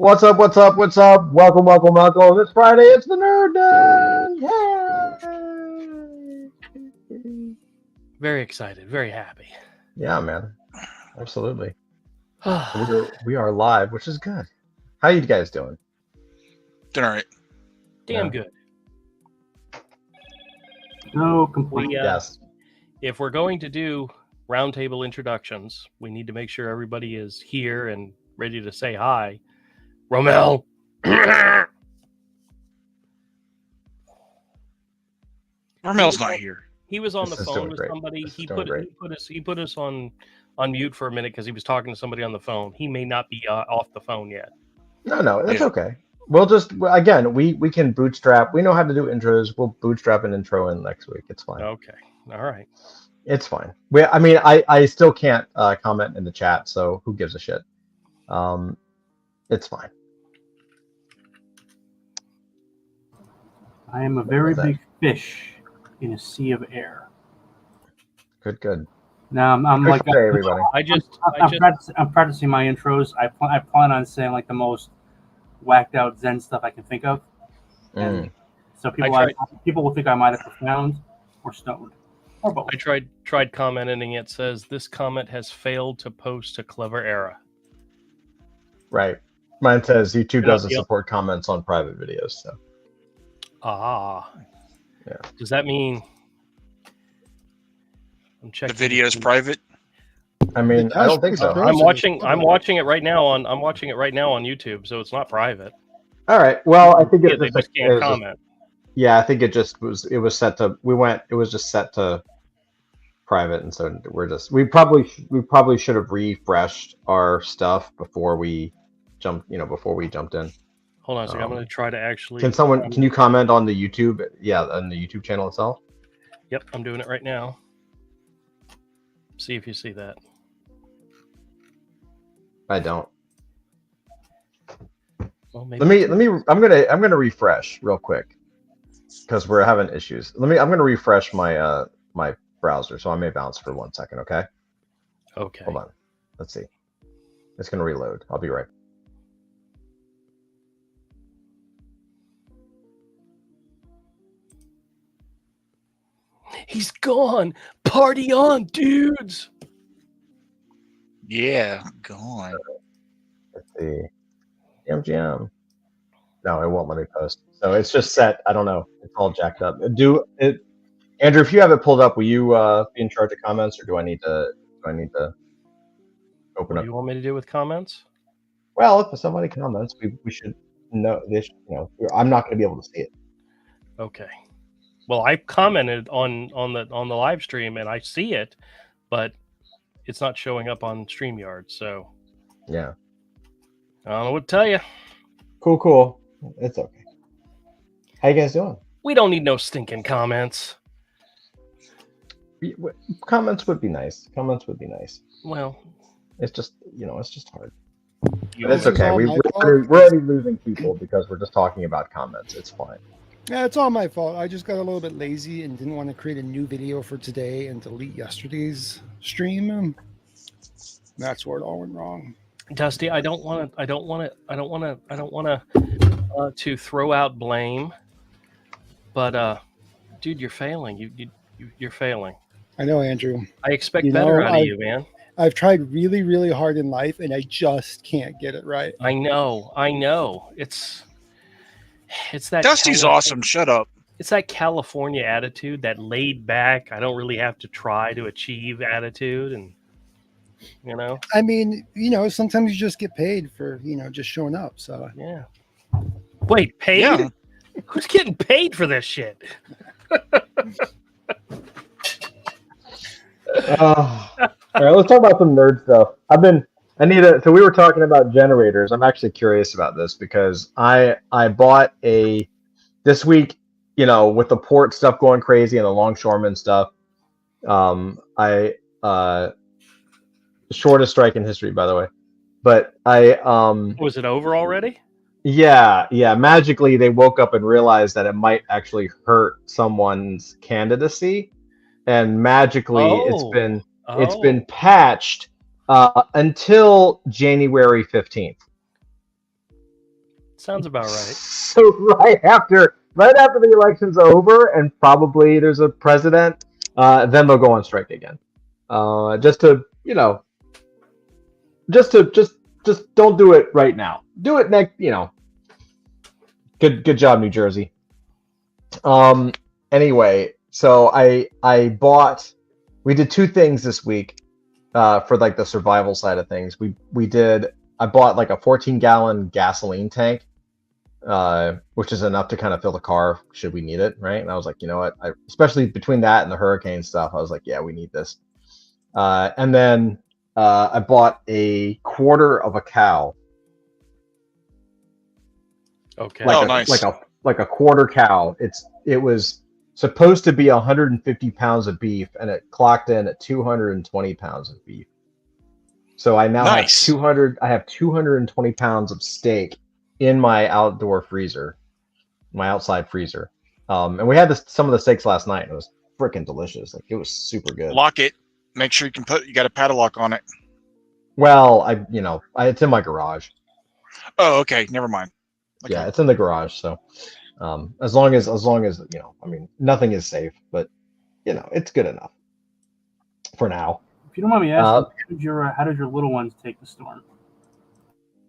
What's up? What's up? What's up? Welcome, welcome, welcome. It's Friday. It's the Nerd Den. Yay! Very excited, very happy. Yeah, man. Absolutely. We are live, which is good. How you guys doing? Doing all right. Damn Yeah. good. No complaint. Yes. If we're going to do roundtable introductions, we need to make sure everybody is here and ready to say hi. Romel. Romel's not here. He was on This the is phone doing with great. somebody. This is He doing great. put us on mute for a minute because he was talking to somebody on the phone. He may not be off the phone yet. No, that's Yeah. okay. We'll just again we can bootstrap. We know how to do intros. We'll bootstrap an intro in next week. It's fine. Okay. All right. It's fine. I still can't comment in the chat, so who gives a shit? It's fine. I am a very What's that? big fish in a sea of air. Good. Now I'm Good like day, everybody. I'm practicing my intros. I plan on saying like the most whacked out Zen stuff I can think of, and so people will think I'm either profound or stoned or both. I tried commenting. It says this comment has failed to post to Clever Era. Right. Mine says YouTube doesn't Yep. support comments on private videos. So Ah. Yeah. Does that mean I'm The checking video is private. I mean, I don't think so. I'm watching it right now on YouTube, so it's not private. All right. Well, I think Yeah, they just can't comment. Yeah, I think it was set to. It was just set to private, and so we probably should have refreshed our stuff before we jumped in. Hold on a second. I'm going to try to actually. Can you comment on the YouTube? Yeah, on the YouTube channel itself. Yep, I'm doing it right now. See if you see that. I don't. Well, maybe I'm gonna refresh real quick because we're having issues. I'm gonna refresh my my browser, so I may bounce for 1 second. Okay. Okay. Hold on. Let's see. It's gonna reload. I'll be right. He's gone. Party on, dudes. Yeah, gone. Let's see. MGM. No, it won't let me post. So it's just set. I don't know. It's all jacked up. Andrew, if you have it pulled up, will you be in charge of comments, or do I need to open What up? do you want me to do with comments? Well, if somebody comments, we should know. I'm not going to be able to see it. Okay. Well, I commented on the live stream and I see it, but it's not showing up on StreamYard. So Yeah. I don't know what to tell you. Cool. It's okay. How you guys doing? We don't need no stinking comments. Comments would be nice. Well, It's just it's just hard. you But it's It's okay. all We're my fault. already losing people because we're just talking about comments. It's fine. Yeah, it's all my fault. I just got a little bit lazy and didn't want to create a new video for today and delete yesterday's stream. That's where it all went wrong. Dusty, I don't want to throw out blame, but dude, you're failing. You're failing. I know, Andrew. I expect You better know, out of you, man. I've tried really, really hard in life, and I just can't get it right. I know. It's that Dusty's awesome. Shut up. It's that California attitude, that laid back, I don't really have to try to achieve attitude, and I mean, sometimes you just get paid for, just showing up. So yeah. Wait, paid? Yeah. Who's getting paid for this shit? All right, let's talk about some nerd stuff. So we were talking about generators. I'm actually curious about this because I bought this week, with the port stuff going crazy and the longshoreman stuff. Shortest strike in history, by the way. But Was it over already? Yeah. Magically, they woke up and realized that it might actually hurt someone's candidacy, and magically, it's been patched until January 15th. Sounds about right. So right after the election's over and probably there's a president, then they'll go on strike again. Just to just don't do it right now. Do it next. Good job, New Jersey. Anyway, so we did two things this week for like the survival side of things. I bought like a 14-gallon gasoline tank, which is enough to kind of fill the car should we need it, right? And I was like, you know what? Especially between that and the hurricane stuff, I was like, yeah, we need this. And then I bought a quarter of a cow. Okay. Nice. Like a quarter cow. It was supposed to be 150 pounds of beef, and it clocked in at 220 pounds of beef. So I now have 220 pounds of steak in my outdoor freezer, my outside freezer. And we had some of the steaks last night, and it was freaking delicious. Like, it was super good. Lock it. Make sure you got a padlock on it. Well, it's in my garage. Oh, okay. Never mind. Okay. Yeah, it's in the garage. So, as long as nothing is safe, but it's good enough for now. If you don't mind me asking, how did your little ones take the storm?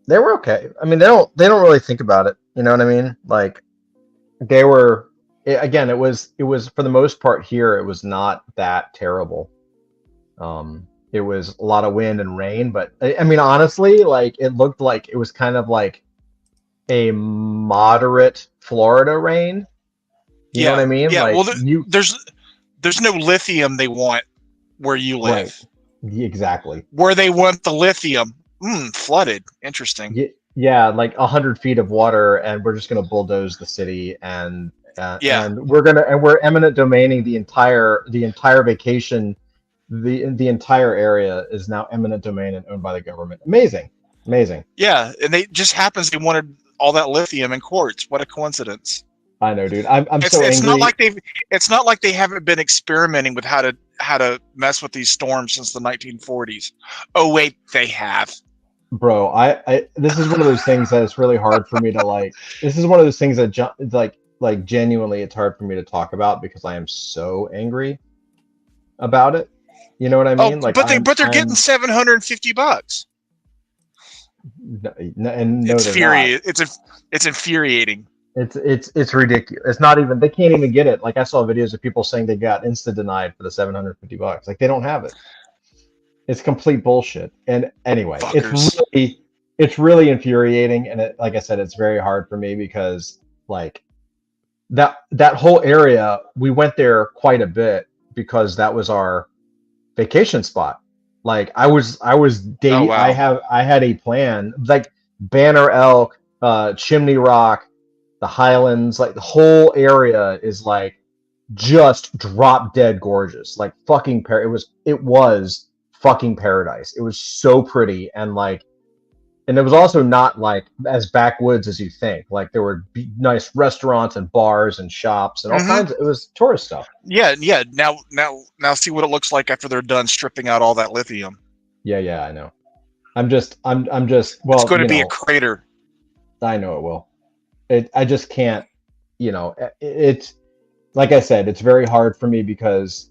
They were okay. I mean, they don't really think about it. You know what I mean? Like, they were. Again, it was for the most part here. It was not that terrible. It was a lot of wind and rain, but I mean, honestly, like, it looked like it was kind of like a moderate Florida rain. You know what I mean? Yeah. Like, well, there's no lithium they want where you live. Right. Exactly. Where they want the lithium, flooded. Interesting. Yeah, like 100 feet of water, and we're just gonna bulldoze the city, and we're eminent domaining the entire vacation. The entire area is now eminent domain and owned by the government. Amazing. Yeah, and they wanted all that lithium in quartz. What a coincidence! I know, dude. I'm so angry. It's not like they haven't been experimenting with how to mess with these storms since the 1940s. Oh wait, they have. Bro, this is one of those things that it's really hard for me to like. This is one of those things that like genuinely, it's hard for me to talk about because I am so angry about it. You know what I mean? But they're getting $750. It's infuriating. It's ridiculous. It's not even. They can't even get it. Like, I saw videos of people saying they got insta denied for the $750. Like, they don't have it. It's complete bullshit. And anyway, it's really infuriating. And like I said, it's very hard for me because like that whole area, we went there quite a bit because that was our vacation spot. Like, I was dating. Oh, wow. I had a plan, like Banner Elk, Chimney Rock, the Highlands, like the whole area is like just drop dead gorgeous. Like, fucking it was fucking paradise. It was so pretty, and it was also not like as backwoods as you think. Like, there were nice restaurants and bars and shops and all kinds of, it was tourist stuff. Yeah. Now see what it looks like after they're done stripping out all that lithium. Yeah, I know. I'm just well, it's going to be a crater. I know it will. I just can't, it's like I said, it's very hard for me because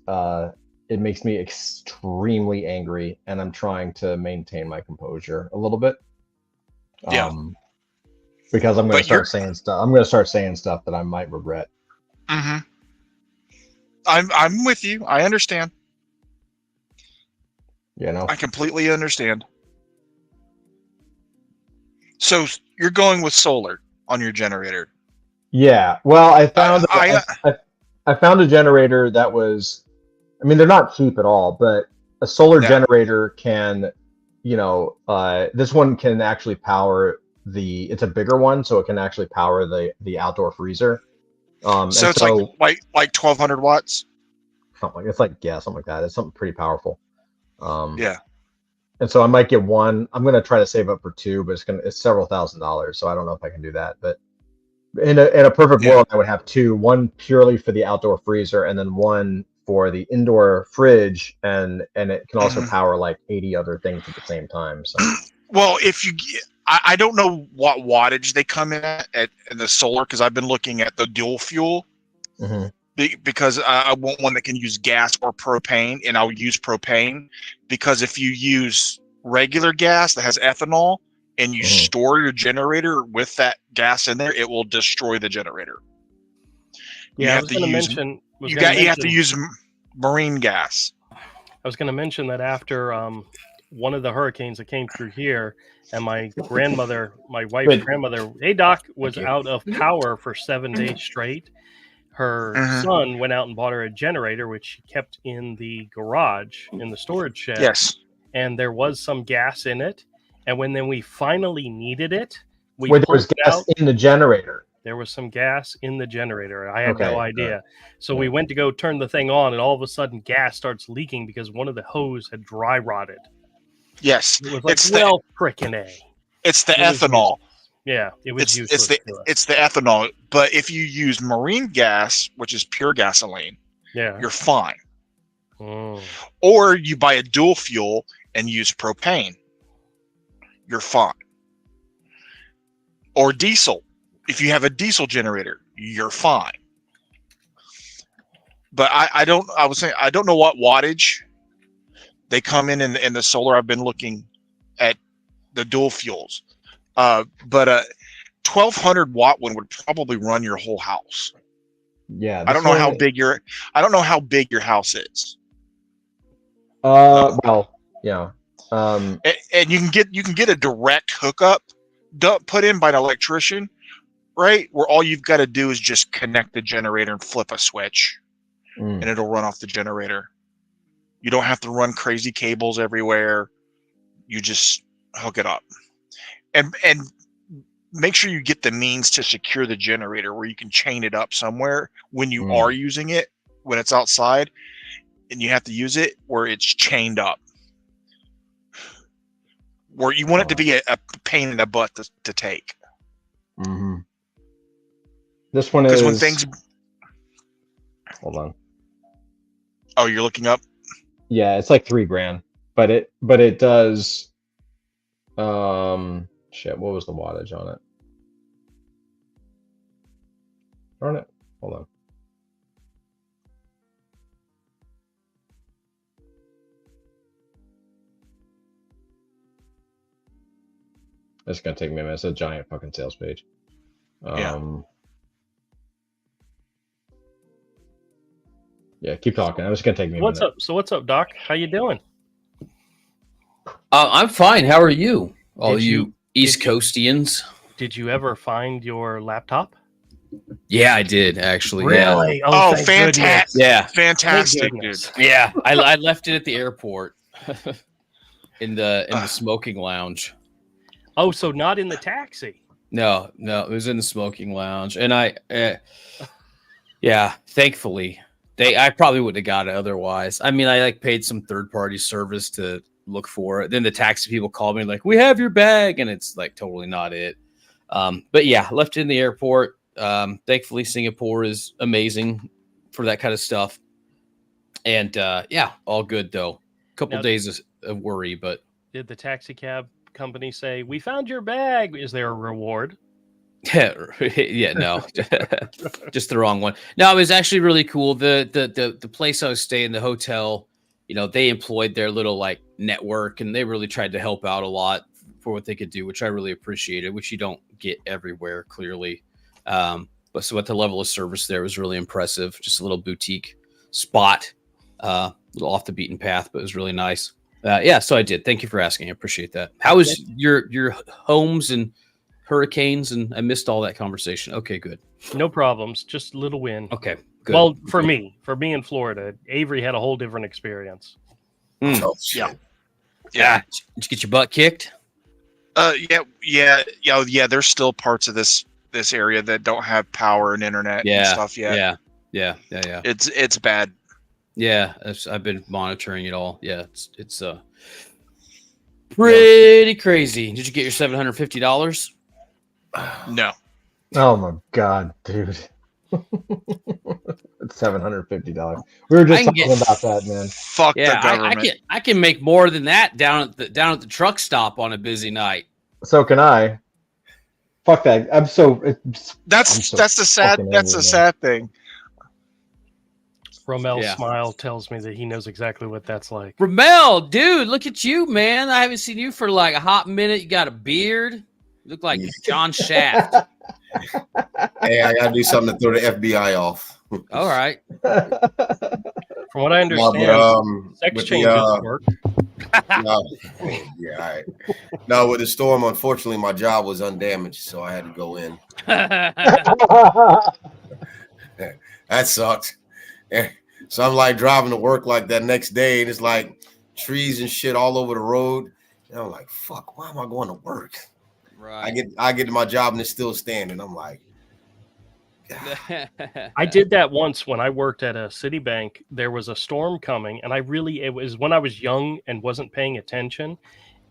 it makes me extremely angry, and I'm trying to maintain my composure a little bit. Yeah. Because I'm going to start saying stuff. I'm going to start saying stuff that I might regret. Mm-hmm. I'm with you. I understand. I completely understand. So you're going with solar on your generator? Yeah. Well, I found I found a generator that was. I mean, they're not cheap at all, but a solar generator can, this one can actually power it's a bigger one, so it can actually power the outdoor freezer. So it's like 1,200 watts. Something like that. It's something pretty powerful. Yeah. And so I might get one. I'm gonna try to save up for two, but it's several $1,000s, so I don't know if I can do that. But in a perfect world, I would have two: one purely for the outdoor freezer, and then one for the indoor fridge, and it can also power like 80 other things at the same time. So, well, I don't know what wattage they come in at in the solar, because I've been looking at the dual fuel because I want one that can use gas or propane, and I'll use propane because if you use regular gas that has ethanol and you store your generator with that gas in there, it will destroy the generator. Yeah, you have to use marine gas. I was going to mention that after one of the hurricanes that came through here, and my wife's grandmother, hey Doc, was out of power for 7 days straight. Her son went out and bought her a generator, which she kept in the garage in the storage shed. Yes, and there was some gas in it. And when we finally needed it, there was gas in the generator. There was some gas in the generator. I had no idea. So we went to go turn the thing on, and all of a sudden gas starts leaking because one of the hose had dry rotted. Yes. It was like, frickin' A. It's the ethanol. Yeah, it was useless. It's the ethanol. But if you use marine gas, which is pure gasoline, you're fine. Or you buy a dual fuel and use propane. You're fine. Or diesel. If you have a diesel generator, you're fine. But I don't know what wattage they come in the solar. I've been looking at the dual fuels. But a 1200 watt one would probably run your whole house. Yeah. I don't know how big your house is. Well, yeah. And you can get a direct hookup put in by an electrician, right? Where all you've got to do is just connect the generator and flip a switch, and it'll run off the generator. You don't have to run crazy cables everywhere. You just hook it up, and make sure you get the means to secure the generator where you can chain it up somewhere when you are using it, when it's outside, and you have to use it where it's chained up. Where you want it to be a pain in the butt to take. This one is. Because when things. Hold on. Oh, you're looking up? Yeah, it's like $3,000, but it does. Shit, what was the wattage on it? Darn it! Hold on. It's gonna take me a minute. It's a giant fucking sales page. Yeah, keep talking. It's gonna take me a minute. What's up? So what's up, Doc? How you doing? I'm fine. How are you? All you East Coastians. Did you ever find your laptop? Yeah, I did actually. Really? Yeah. Oh, fantastic! Yeah, fantastic, dude. Yeah, I left it at the airport in the smoking lounge. Oh, so not in the taxi? No, it was in the smoking lounge, and thankfully, I probably wouldn't have got it otherwise. I mean, I paid some third-party service to look for it. Then the taxi people called me like, "We have your bag," and it's totally not it. But yeah, left it in the airport. Thankfully, Singapore is amazing for that kind of stuff, and all good though. A couple days of worry, but did the taxi cab company say, "We found your bag"? Is there a reward? Yeah, no, just the wrong one. No, it was actually really cool. The place I was staying, the hotel, they employed their little network, and they really tried to help out a lot for what they could do, which I really appreciated, which you don't get everywhere clearly. But so at the level of service there was really impressive. Just a little boutique spot, a little off the beaten path, but it was really nice. So I did. Thank you for asking. I appreciate that. How was your homes and hurricanes? And I missed all that conversation. Okay, good. No problems. Just a little win. Okay, good. Well, for me in Florida, Avery had a whole different experience. Yeah. Did you get your butt kicked? Yeah. There's still parts of this area that don't have power and internet and stuff yet. Yeah. It's bad. Yeah, I've been monitoring it all. Yeah, it's pretty crazy. Did you get your $750? No. Oh my god, dude! It's $750. We were just talking about that, man. Fuck the government. I can make more than that down at the truck stop on a busy night. So can I. Fuck that. That's the sad thing. Romel's Yeah. smile tells me that he knows exactly what that's like. Ramel, dude, look at you, man. I haven't seen you for like a hot minute. You got a beard. You look like John Shaft. Hey, I gotta do something to throw the FBI off. All right. From what I understand, sex with changes work. No, yeah, all right. No, with the storm, unfortunately, my job was undamaged, so I had to go in. That sucked. So I'm like driving to work like that next day, and it's like trees and shit all over the road. And I'm like, fuck, why am I going to work? Right. I get to my job and it's still standing. I'm like, I did that once when I worked at a Citibank. There was a storm coming, and it was when I was young and wasn't paying attention.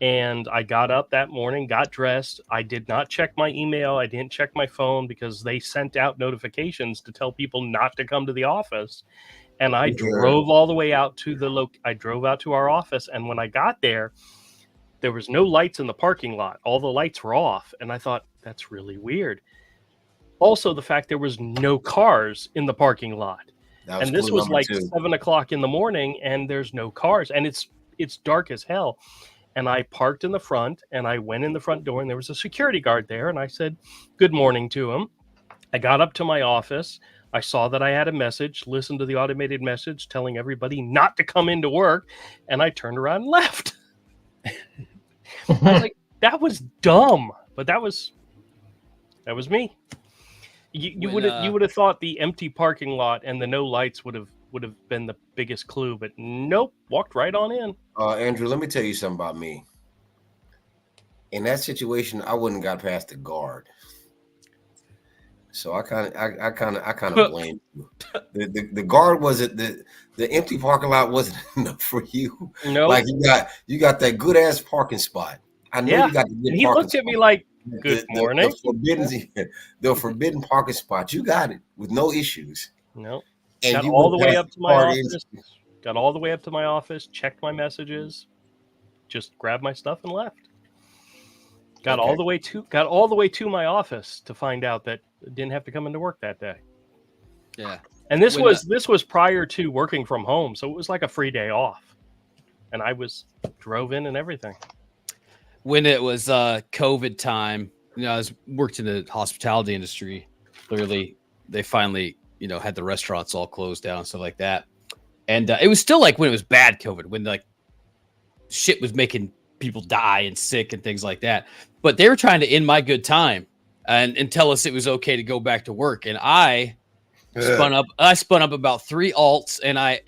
And I got up that morning, got dressed. I did not check my email. I didn't check my phone because they sent out notifications to tell people not to come to the office. And I drove all the way out to I drove out to our office. And when I got there, there was no lights in the parking lot. All the lights were off. And I thought, that's really weird. Also, the fact there was no cars in the parking lot. And this was like 7 o'clock in the morning, and there's no cars. And it's dark as hell. And I parked in the front, and I went in the front door, and there was a security guard there. And I said, good morning to him. I got up to my office. I saw that I had a message, listened to the automated message telling everybody not to come into work. And I turned around and left. I was like, that was dumb. But that was me. You would have thought the empty parking lot and the no lights would have been the biggest clue, but nope, walked right on in. Andrew, let me tell you something about me. In that situation, I wouldn't got past the guard, so I kind of blame you. The guard wasn't the empty parking lot wasn't enough for you. No, like you got that good ass parking spot. I know you got the good. He looked at me like, good morning. The forbidden parking spot. You got it with no issues. No. Got all the way up to my office. Got all the way up to my office. Checked my messages. Just grabbed my stuff and left. Got all the way to my office to find out that I didn't have to come into work that day. Yeah. And this was prior to working from home, so it was like a free day off. And I drove in and everything. When it was COVID time, I worked in the hospitality industry. Clearly, they finally, had the restaurants all closed down and stuff like that. And it was still like when it was bad COVID, when like shit was making people die and sick and things like that. But they were trying to end my good time and tell us it was okay to go back to work. And I spun up about 3 alts, and I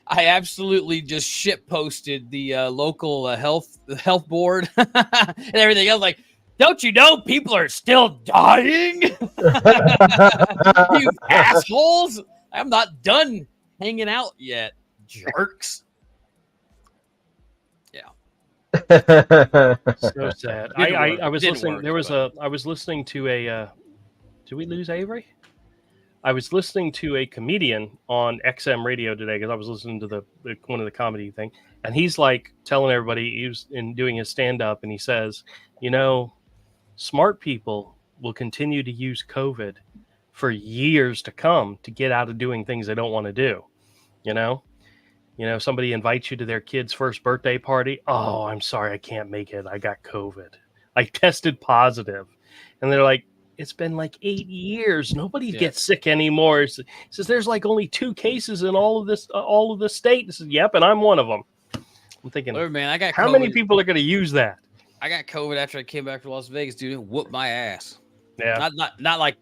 absolutely just shit posted the local health board and everything else. Like, don't you know people are still dying? You assholes! I'm not done hanging out yet, jerks. Yeah, so sad. I was listening. I was listening to a. Did we lose Avery? I was listening to a comedian on XM radio today because I was listening to one of the comedy thing, and he's like telling everybody he was doing his stand up, and he says, smart people will continue to use COVID for years to come to get out of doing things they don't want to do. Somebody invites you to their kid's first birthday party. Oh, I'm sorry, I can't make it. I got COVID. I tested positive, and they're like, it's been like 8 years. Nobody gets sick anymore. He says there's like only 2 cases in all of the state. He says, yep, and I'm one of them. I'm thinking, man, I got how COVID. many people are going to use that? I got COVID after I came back from Las Vegas, dude. It whooped my ass. Yeah, not like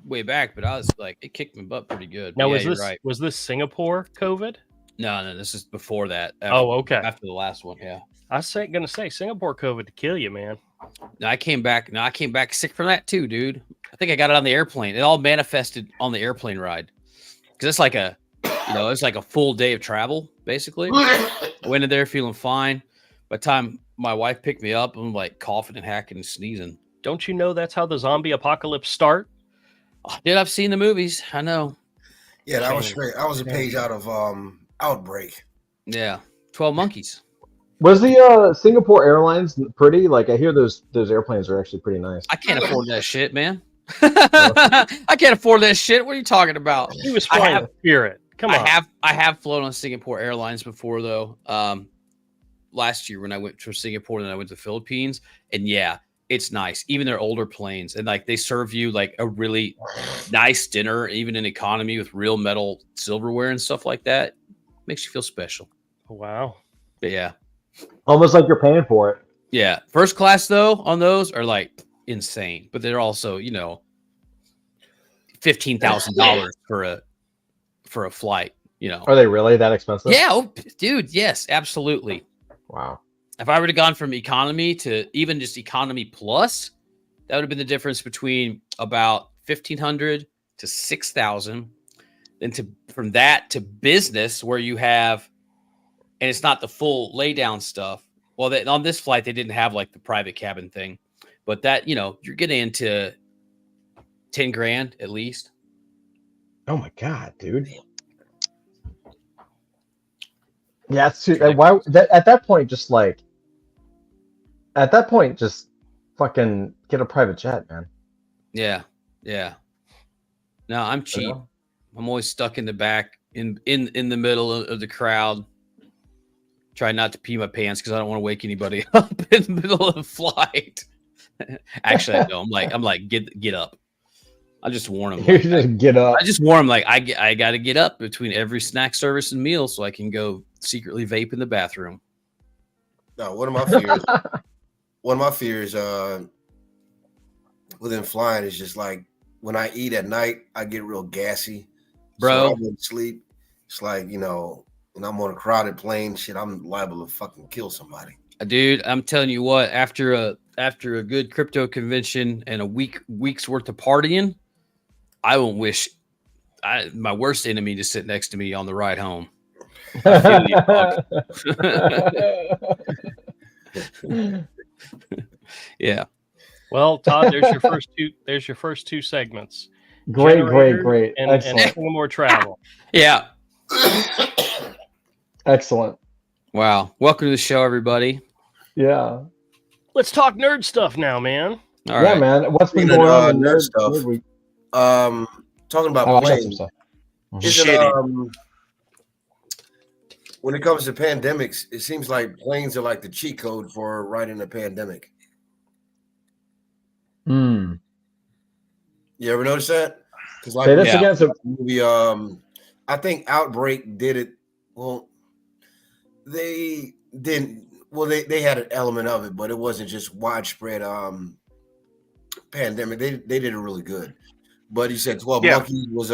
way back, but I was like, it kicked my butt pretty good. Now, was this Singapore COVID? No, this is before that. Okay. After the last one, yeah. I was going to say Singapore COVID to kill you, man. No, I came back sick from that too, dude. I think I got it on the airplane. It all manifested on the airplane ride because it's like it's like a full day of travel basically. I went in there feeling fine. By the time my wife picked me up, I'm like coughing and hacking and sneezing. Don't you know that's how the zombie apocalypse start? Dude, I've seen the movies. I know. Yeah, that was straight. That was a page out of Outbreak. Yeah, 12 Monkeys. Was the Singapore Airlines pretty? Like, I hear those airplanes are actually pretty nice. I can't afford that shit, man. I can't afford that shit. What are you talking about? He was flying Spirit. Come on. I have flown on Singapore Airlines before though. Last year when I went to Singapore and then I went to the Philippines, and yeah, it's nice. Even their older planes, and like they serve you like a really nice dinner, even in economy with real metal silverware and stuff like that. Makes you feel special. Wow. But yeah. Almost like you're paying for it. Yeah. First class though on those are like insane, but they're also, you know, $15,000 for a flight, you know. Are they really that expensive? Yeah, oh, dude, yes, absolutely. Wow. If I would have gone from economy to even just economy plus, that would have been the difference between about 1,500 to 6,000. Then from that to business, where you have, and it's not the full lay down stuff. Well, on this flight they didn't have like the private cabin thing, but that, you know, you're getting into 10 grand at least. Oh my god, dude. Yeah, it's too, why at that point just fucking get a private jet, man. Yeah. No, I'm cheap. I'm always stuck in the back in the middle of the crowd. Try not to pee my pants because I don't want to wake anybody up in the middle of a flight. Actually, I don't. I'm like, get up. I just warn them. You just get up. I just warn them like I got to get up between every snack service and meal so I can go secretly vape in the bathroom. No, one of my fears within flying is just like when I eat at night, I get real gassy. Bro, so I'm in sleep. It's like, you know, when I'm on a crowded plane, shit, I'm liable to fucking kill somebody. Dude, I'm telling you what, after a good crypto convention and a week's worth of partying, I won't wish my worst enemy to sit next to me on the ride home. Yeah. Well, Todd, there's your first two segments. Great. And more travel. Yeah. Excellent. Wow. Welcome to the show, everybody. Yeah. Let's talk nerd stuff now, man. All right, man. What's been going on in nerd stuff? Nerd week? Talking about planes. Shitty. When it comes to pandemics, it seems like planes are like the cheat code for writing a pandemic. You ever notice that? Because like movie, I think Outbreak did it. Well, they didn't. Well, they had an element of it, but it wasn't just widespread pandemic. They did it really good. But he said 12 Monkeys was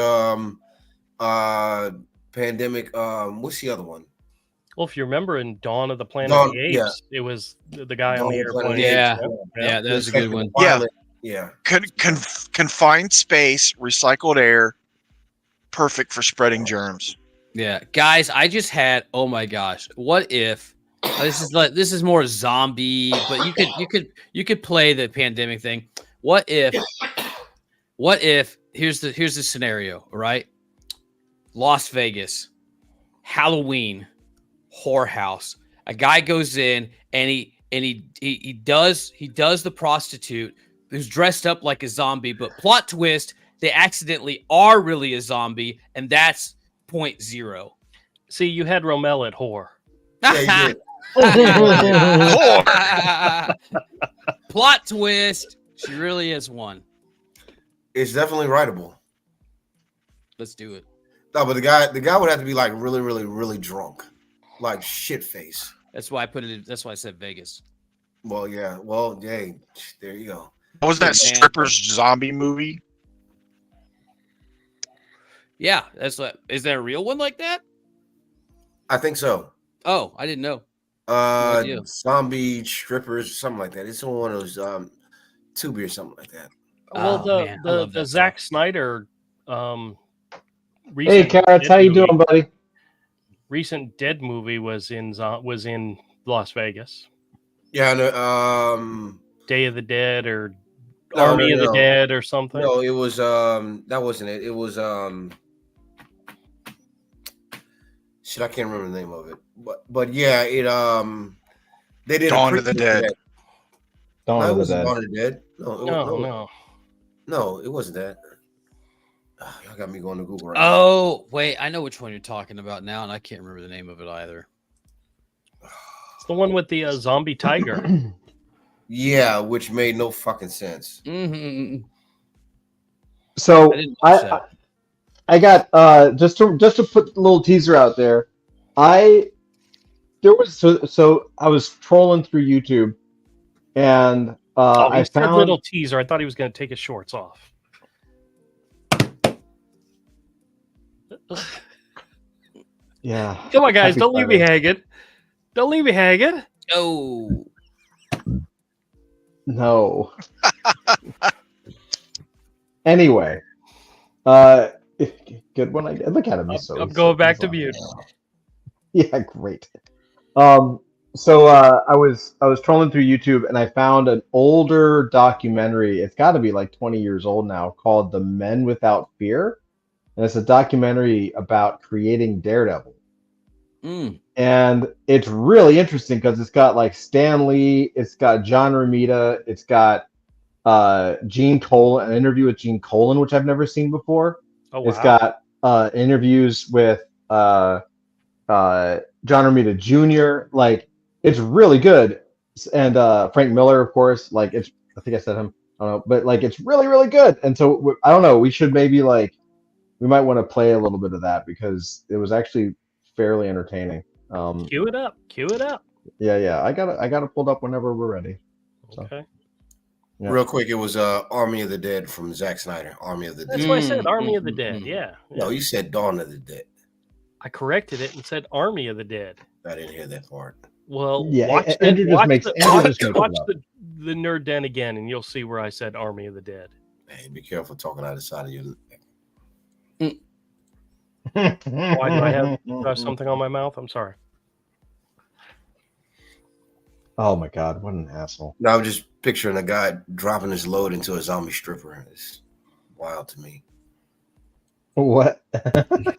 pandemic. What's the other one? Well, if you remember in Dawn of the Planet of the Apes, it was the guy on the airplane. Yeah, that was a good one. Yeah. Confined space, recycled air, perfect for spreading germs. Yeah, guys, I just had. Oh my gosh, what if this is more zombie, but you could play the pandemic thing. What if here's the scenario, all right? Las Vegas, Halloween, whorehouse. A guy goes in and he does the prostitute who's dressed up like a zombie, but plot twist, they accidentally are really a zombie, and that's 0.0. See, you had Rommel at whore. Yeah, you did. Plot twist, she really is one. It's definitely writable. Let's do it. No, but the guy would have to be like really, really, really drunk, like shit face. That's why I put it. That's why I said Vegas. Well, yeah. Well, yay. There you go. What was that strippers zombie movie? Yeah, that's what. Is there a real one like that? I think so. Oh, I didn't know. Zombie strippers, something like that. It's one of those Tubi or something like that. Well, the Zack Snyder. Hey, Carrots, how you doing, buddy? Recent Dead movie was in Las Vegas. Yeah, no, Day of the Dead or Army of the Dead or something. No, it was that wasn't it. It was shit, I can't remember the name of it. But yeah, They did Dawn of the Dead. Dawn of the wasn't Dead. Dawn of the Dead. No, it wasn't that. Y'all got me going to Google right now. Oh, wait, I know which one you're talking about now, and I can't remember the name of it either. It's the one with the zombie tiger. Yeah, which made no fucking sense. Mm-hmm. So I got just to put a little teaser out there. I was trolling through YouTube, and I found a little teaser. I thought he was going to take his shorts off. Yeah. Come on, guys! Don't leave me hanging. Don't leave me hanging. Oh. No. Anyway, good one. I look at him. I'm going back to mute. Yeah, great. So I was trolling through YouTube and I found an older documentary. It's got to be like 20 years old now, called "The Men Without Fear," and it's a documentary about creating Daredevil. And it's really interesting because it's got like Stan Lee, it's got John Romita, it's got Gene Colan, an interview with Gene Colan, which I've never seen before. Oh, wow. It's got interviews with John Romita Jr. Like, it's really good. And Frank Miller, of course. Like, I think I said him. I don't know, but like, it's really, really good. And so I don't know. We should maybe we might want to play a little bit of that because it was actually fairly entertaining. Cue it up. Yeah. I got it pulled up whenever we're ready. So. Okay. Yeah. Real quick, it was Army of the Dead from Zack Snyder. Army of the Dead. That's what I said. Army of the Dead. Yeah. No, you said Dawn of the Dead. I corrected it and said Army of the Dead. I didn't hear that part. Well, yeah. watch Andrew just makes the Nerd Den again, and you'll see where I said Army of the Dead. Hey, be careful talking out the side of your neck. Why do I have something on my mouth? I'm sorry. Oh my God, what an asshole! No, I'm just picturing a guy dropping his load into a zombie stripper. It's wild to me. What?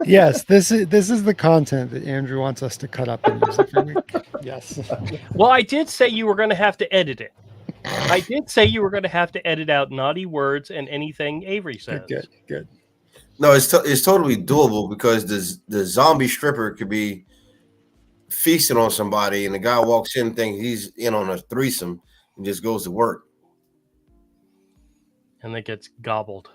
Yes, this is the content that Andrew wants us to cut up and use every week. Yes. Well, I did say you were going to have to edit it. I did say you were going to have to edit out naughty words and anything Avery says. Good. No, it's totally doable because the zombie stripper could be feasting on somebody, and the guy walks in, thinking he's in on a threesome, and just goes to work, and it gets gobbled.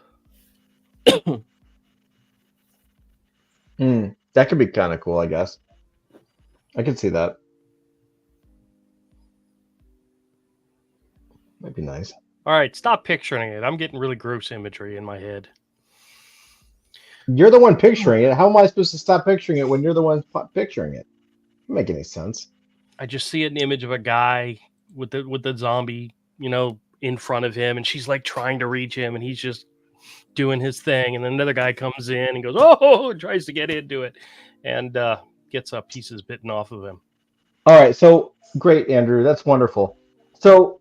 That could be kind of cool, I guess. I can see that. Might be nice. All right, stop picturing it. I'm getting really gross imagery in my head. You're the one picturing it. How am I supposed to stop picturing it when you're the one picturing it? Doesn't make any sense. I just see an image of a guy with the zombie, in front of him, and she's like trying to reach him, and he's just doing his thing, and then another guy comes in and goes, oh, tries to get into it, and gets pieces bitten off of him. All right, so great, Andrew. That's wonderful. So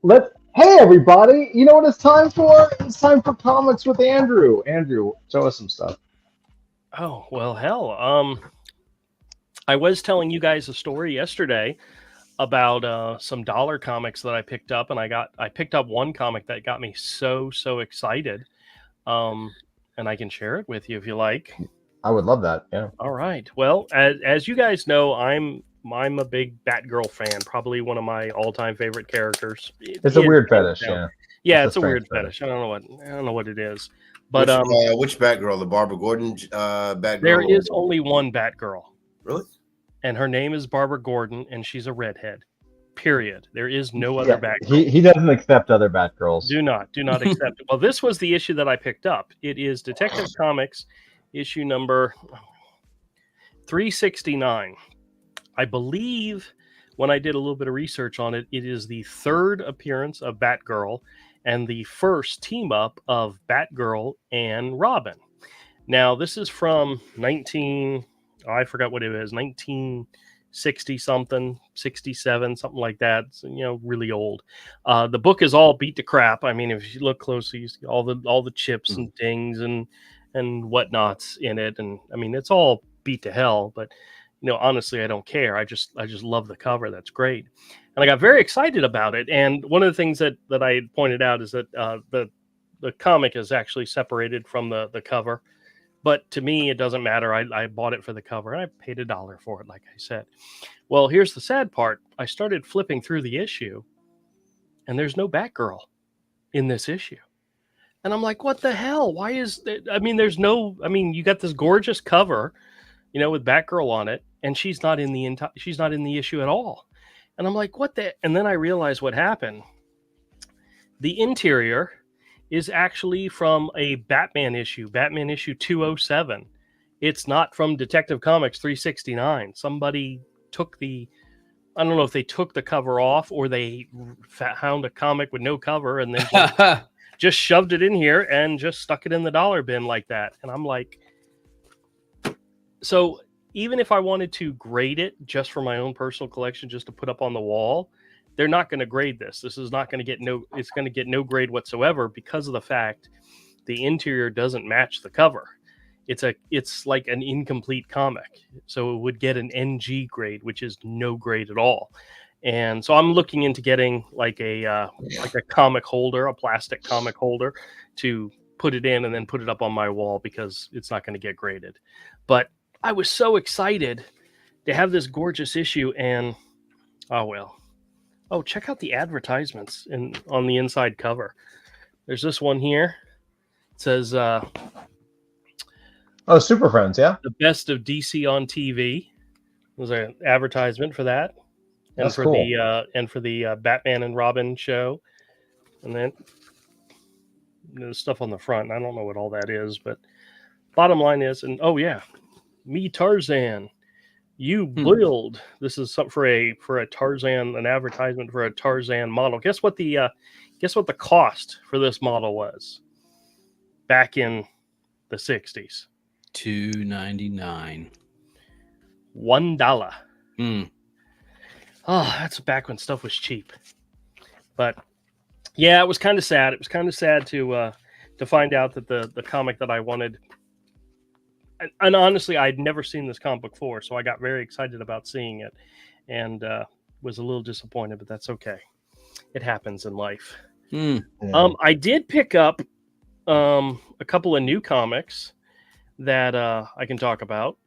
hey everybody, you know what it's time for? It's time for Comics with Andrew. Andrew, show us some stuff. Oh, well, hell. I was telling you guys a story yesterday about some dollar comics that I picked up, and I picked up one comic that got me so excited. And I can share it with you if you like. I would love that. Yeah. All right. Well, as you guys know, I'm a big Batgirl fan. Probably one of my all-time favorite characters. It's a weird fetish. Yeah. Yeah, it's a weird fetish. I don't know what it is. But which Batgirl? The Barbara Gordon Batgirl? There is only one Batgirl. Really? And her name is Barbara Gordon, and she's a redhead. Period. There is no other Batgirl. He doesn't accept other Batgirls. Do not accept it. Well, this was the issue that I picked up. It is Detective Comics issue number 369. I believe when I did a little bit of research on it, it is the third appearance of Batgirl and the first team up of Batgirl and Robin. Now, this is from I forgot what it is, 1960 something, 67, something like that. It's, really old. The book is all beat to crap. I mean, if you look closely, you see all the chips and dings and whatnots in it. And I mean, it's all beat to hell, but honestly, I don't care. I just love the cover. That's great. And I got very excited about it. And one of the things that I had pointed out is that the comic is actually separated from the cover. But to me, it doesn't matter. I bought it for the cover and I paid $1 for it, like I said. Well, here's the sad part. I started flipping through the issue and there's no Batgirl in this issue. And I'm like, what the hell? Why is there? You got this gorgeous cover, with Batgirl on it, and she's not in the issue at all. And I'm like, what the? And then I realized what happened. The interior is actually from a Batman issue 207. It's not from Detective Comics 369. Somebody took I don't know if they took the cover off or they found a comic with no cover and then just shoved it in here and just stuck it in the dollar bin like that. And I'm like, so even if I wanted to grade it just for my own personal collection, just to put up on the wall, they're not going to grade this. This is not going to get it's going to get no grade whatsoever because of the fact the interior doesn't match the cover. It's like an incomplete comic. So it would get an NG grade, which is no grade at all. And so I'm looking into getting like a comic holder, a plastic comic holder to put it in and then put it up on my wall because it's not going to get graded. But I was so excited to have this gorgeous issue and check out the advertisements on the inside cover. There's this one here. It says Super Friends, yeah. The best of DC on TV. There's an advertisement for that. And That's for cool. the Batman and Robin show. And then there's stuff on the front. I don't know what all that is, but bottom line is, me Tarzan, you build. This is something for a Tarzan, an advertisement for a Tarzan model. Guess what the cost for this model was back in the 60s? $2.99. $1. Oh, that's back when stuff was cheap. But yeah, it was kind of sad. It was kind of sad to find out that the comic that I wanted, and honestly, I'd never seen this comic book before, so I got very excited about seeing it, and was a little disappointed, but that's okay. It happens in life. I did pick up a couple of new comics that I can talk about.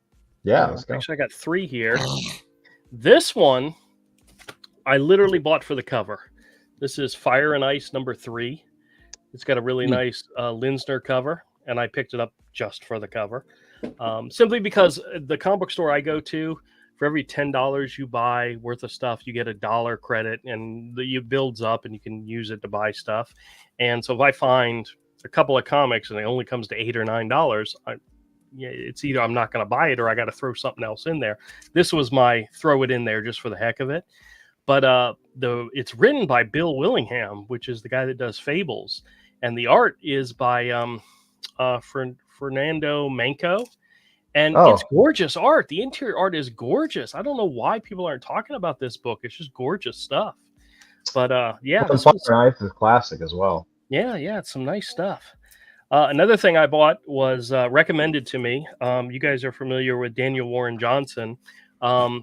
Yeah, let's go. Actually, I got 3 here. This one I literally bought for the cover. This is Fire and Ice number 3. It's got a really nice Linsner cover, and I picked it up just for the cover. Simply because the comic book store I go to, for every $10 you buy worth of stuff, you get $1 credit, and it builds up, and you can use it to buy stuff. And so if I find a couple of comics and it only comes to $8 or $9, it's either I'm not going to buy it or I got to throw something else in there. This was my throw it in there just for the heck of it. But it's written by Bill Willingham, which is the guy that does Fables, and the art is by Fernando Manco, and it's gorgeous art. The interior art is gorgeous. I don't know why people aren't talking about this book. It's just gorgeous stuff. But Fire and Ice is classic as well. Yeah, it's some nice stuff. Another thing I bought was recommended to me. You guys are familiar with Daniel Warren Johnson.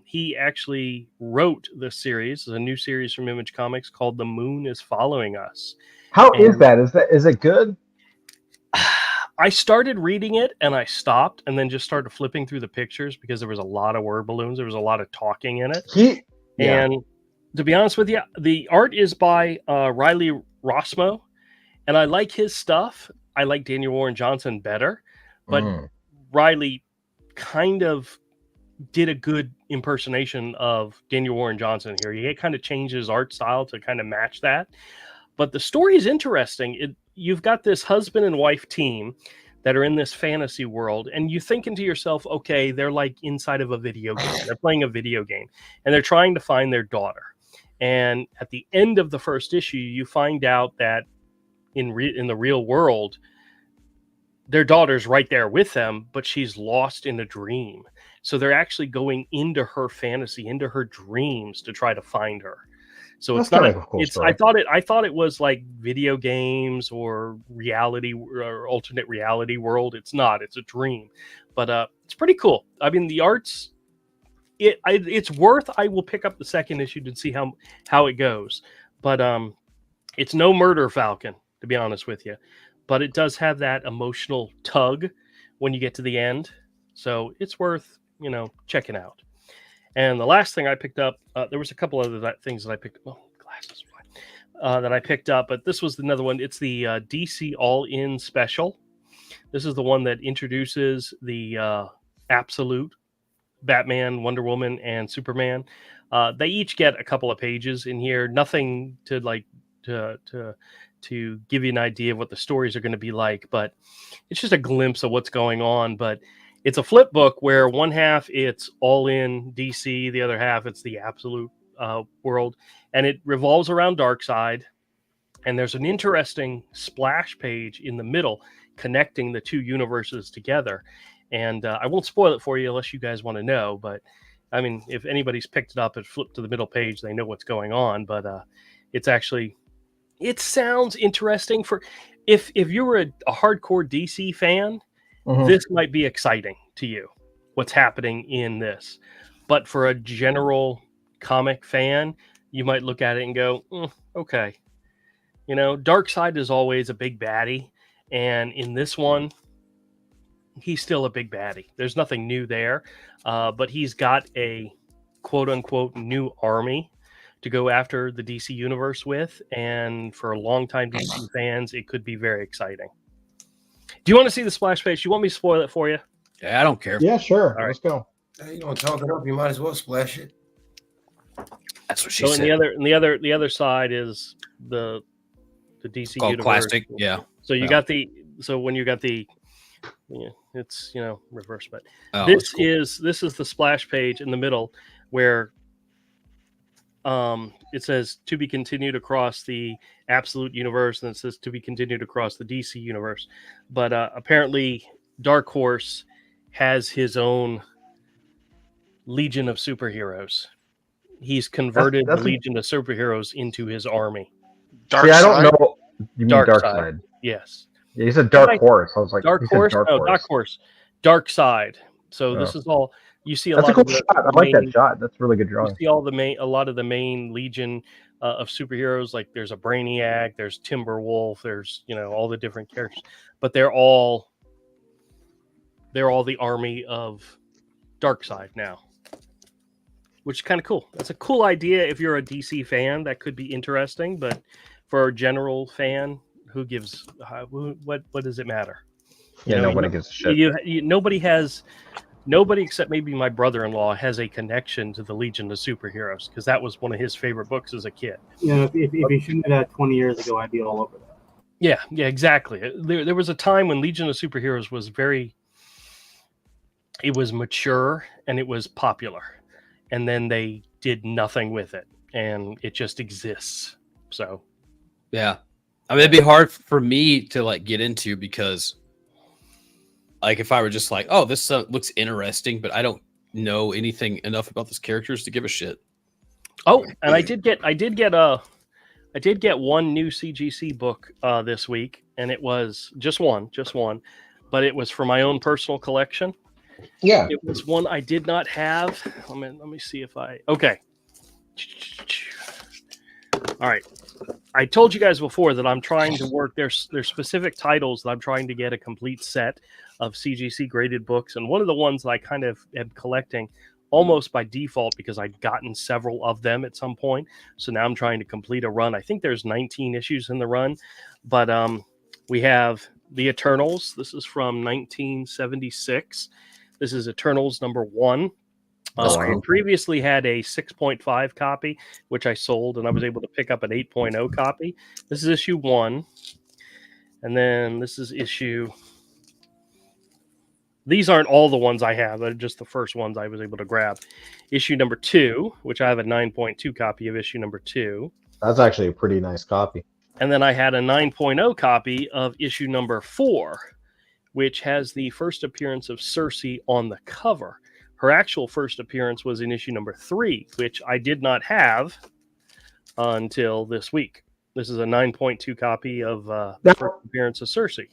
He actually wrote this series. It's a new series from Image Comics called The Moon is Following Us. How is that? Is it good? I started reading it and I stopped and then just started flipping through the pictures because there was a lot of word balloons. There was a lot of talking in it. And to be honest with you, the art is by Riley Rossmo, and I like his stuff. I like Daniel Warren Johnson better, but Riley kind of did a good impersonation of Daniel Warren Johnson here. He kind of changed his art style to kind of match that. But the story is interesting. You've got this husband and wife team that are in this fantasy world, and you thinking to yourself, okay, they're like inside of a video game. They're playing a video game, and they're trying to find their daughter. And at the end of the first issue, you find out that in the real world, their daughter's right there with them, but she's lost in a dream. So they're actually going into her fantasy, into her dreams to try to find her. So it's not. I thought it was like video games or reality or alternate reality world. It's not. It's a dream, but it's pretty cool. I mean, the art's it's worth. I will pick up the second issue to see how it goes, but it's no Murder Falcon, to be honest with you, but it does have that emotional tug when you get to the end, so it's worth checking out. And the last thing I picked up, there was a couple other things that I picked. Oh, glasses. That I picked up, but this was another one. It's the DC All-In Special. This is the one that introduces the Absolute Batman, Wonder Woman, and Superman. They each get a couple of pages in here. Nothing to to give you an idea of what the stories are going to be like, but it's just a glimpse of what's going on. But it's a flip book where one half it's all in DC, the other half it's the Absolute world, and it revolves around Darkseid. And there's an interesting splash page in the middle connecting the two universes together. And I won't spoil it for you unless you guys want to know. But I mean, if anybody's picked it up and flipped to the middle page, they know what's going on. But it sounds interesting. For if you were a hardcore DC fan, this might be exciting to you, what's happening in this. But for a general comic fan, you might look at it and go, okay. Darkseid is always a big baddie. And in this one, he's still a big baddie. There's nothing new there. But he's got a quote unquote new army to go after the DC universe with. And for longtime DC fans, it could be very exciting. Do you want to see the splash page? You want me to spoil it for you? Yeah, I don't care. Yeah, sure. All right. Let's go. Hey, you don't talk it up, you might as well splash it. That's what she said. The other side is the DC called universe. Classic. Yeah. So you got when you got the it's reverse, but this is the splash page in the middle where it says to be continued across the Absolute universe, and it says to be continued across the DC universe. But apparently Dark Horse has his own Legion of Superheroes. He's converted the Legion of Superheroes into his army. I don't know. You mean Darkseid? Yes. Yeah, he said Dark Horse. I was like, Dark Horse? No, Dark Horse. Darkseid. So this is all you see. That's a cool shot. I like that shot. That's really good drawing. You see a lot of the main Legion of superheroes. Like there's a Brainiac, there's Timberwolf, there's all the different characters, but they're all the army of Darkseid now, which is kind of cool. That's a cool idea. If you're a DC fan, that could be interesting. But for a general fan, who gives what does it matter? Nobody gives a shit. Nobody except maybe my brother-in-law has a connection to the Legion of Superheroes because that was one of his favorite books as a kid. If you shouldn't have that 20 years ago, I'd be all over that. Yeah, exactly. There was a time when Legion of Superheroes was it was mature and it was popular, and then they did nothing with it, and it just exists. So, yeah, I mean, it'd be hard for me to get into because, if I were just oh, this looks interesting, but I don't know anything enough about these characters to give a shit. Oh, and I did get one new CGC book this week, and it was just one, but it was for my own personal collection. Yeah, it was one I did not have. Let me see if okay. All right. I told you guys before that I'm trying to work. There's specific titles that I'm trying to get a complete set of CGC graded books, and one of the ones that I kind of am collecting almost by default because I'd gotten several of them at some point. So now I'm trying to complete a run. I think there's 19 issues in the run, but we have the Eternals. This is from 1976. This is Eternals #1. I previously had a 6.5 copy, which I sold, and I was able to pick up an 8.0 copy. This is issue 1. And then this is issue... These aren't all the ones I have. They're just the first ones I was able to grab. Issue number 2, which I have a 9.2 copy of issue number 2. That's actually a pretty nice copy. And then I had a 9.0 copy of issue number 4, which has the first appearance of Cersei on the cover. Her actual first appearance was in issue number 3, which I did not have until this week. This is a 9.2 copy of the first appearance of Cersei.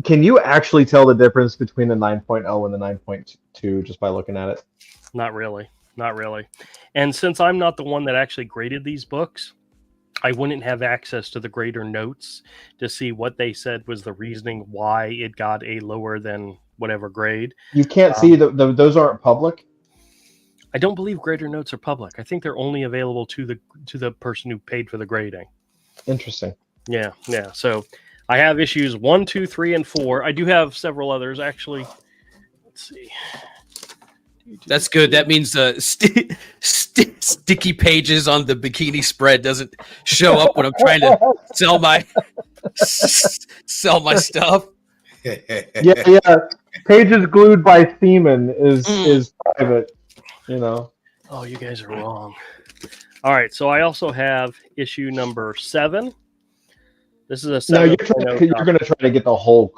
Can you actually tell the difference between the 9.0 and the 9.2 just by looking at it? Not really. not really. And since I'm not the one that actually graded these books, I wouldn't have access to the grader notes to see what they said was the reasoning why it got a lower than whatever grade. You can't see those aren't public. I don't believe grader notes are public. I think they're only available to the person who paid for the grading. Interesting. Yeah. So I have issues 1, 2, 3, and 4. I do have several others actually. Let's see. That's good. That means sticky pages on the bikini spread doesn't show up when I'm trying to sell my stuff. Yeah. Pages glued by semen is private. You know. Oh, you guys are wrong. All right, so I also have issue number 7. This is a 7. No, you're going to try to get the whole.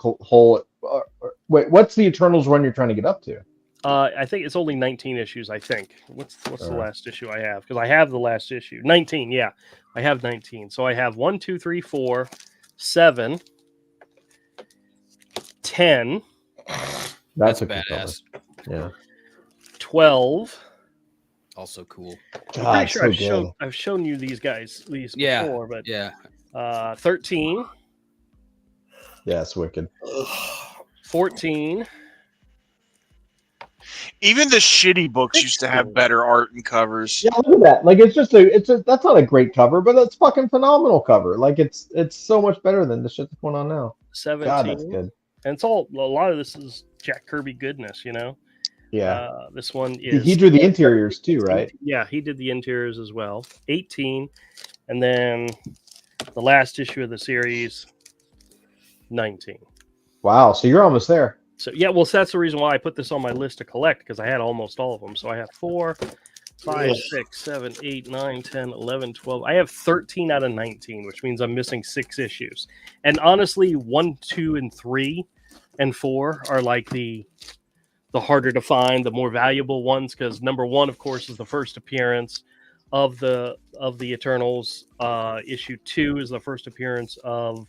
Wait, what's the Eternals run you're trying to get up to? I think it's only 19 issues. I think. What's the last issue I have? Because I have the last issue. 19. Yeah, I have 19. So I have 1, 2, 3, 4, 7, 10. That's a badass. Yeah. 12. Also cool. God, I'm pretty sure so I've shown you these before, but 13. Yeah, it's wicked. 14. Even the shitty books used to have better art and covers. Yeah, look at that. Like that's not a great cover, but that's fucking phenomenal cover. Like it's so much better than the shit that's going on now. 17. God, that's good. And it's a lot of this is Jack Kirby goodness, you know. Yeah. This one is. He drew the interiors too, right? Yeah, he did the interiors as well. 18, and then the last issue of the series, 19. Wow, so you're almost there. So yeah, well, so that's the reason why I put this on my list to collect, because I had almost all of them. So I have 4, 5, 6, 7, 8, 9, 10, 11, 12. I have 13 out of 19, which means I'm missing 6 issues. And honestly, 1, 2, and 3, and 4 are like the harder to find, the more valuable ones, because number 1, of course, is the first appearance of the Eternals. Issue 2 is the first appearance of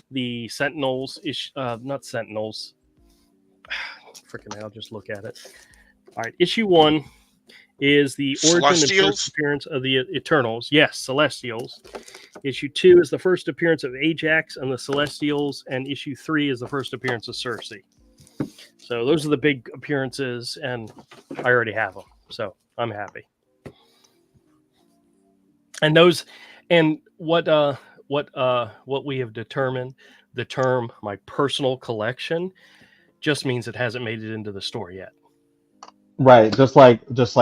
the Sentinels. Not Sentinels. Freaking I'll just look at it. All right, issue 1 is the origin and first appearance of the Eternals. Yes, Celestials. Issue 2 is the first appearance of Ajax and the Celestials, and issue 3 is the first appearance of Cersei. So those are the big appearances, and I already have them, so I'm happy. And those, and what we have determined, the term "my personal collection" just means it hasn't made it into the store yet. Right, just like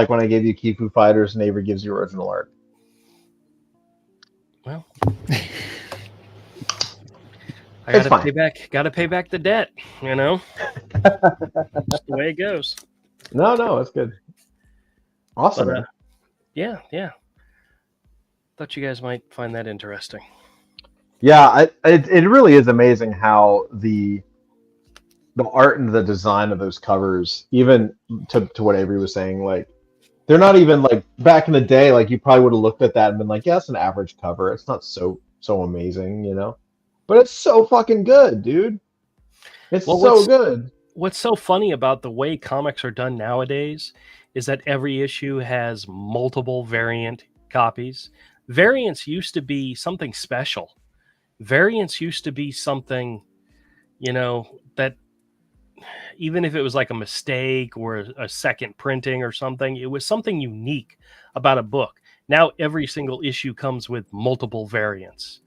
when I gave you Kung Fu Fighters and Avery gives you original art. Well, I gotta pay back the debt, you know. That's the way it goes. No, it's good. Awesome. But, yeah. Thought you guys might find that interesting. Yeah, it really is amazing how the art and the design of those covers, even to what Avery was saying, like they're not even like back in the day, like you probably would have looked at that and been like, yeah, it's an average cover. It's not so amazing, you know. But it's so fucking good, dude. It's so good. What's so funny about the way comics are done nowadays is that every issue has multiple variant copies. Variants used to be something special. Variants used to be something, you know, that even if it was like a mistake or a second printing or something, it was something unique about a book. Now every single issue comes with multiple variants.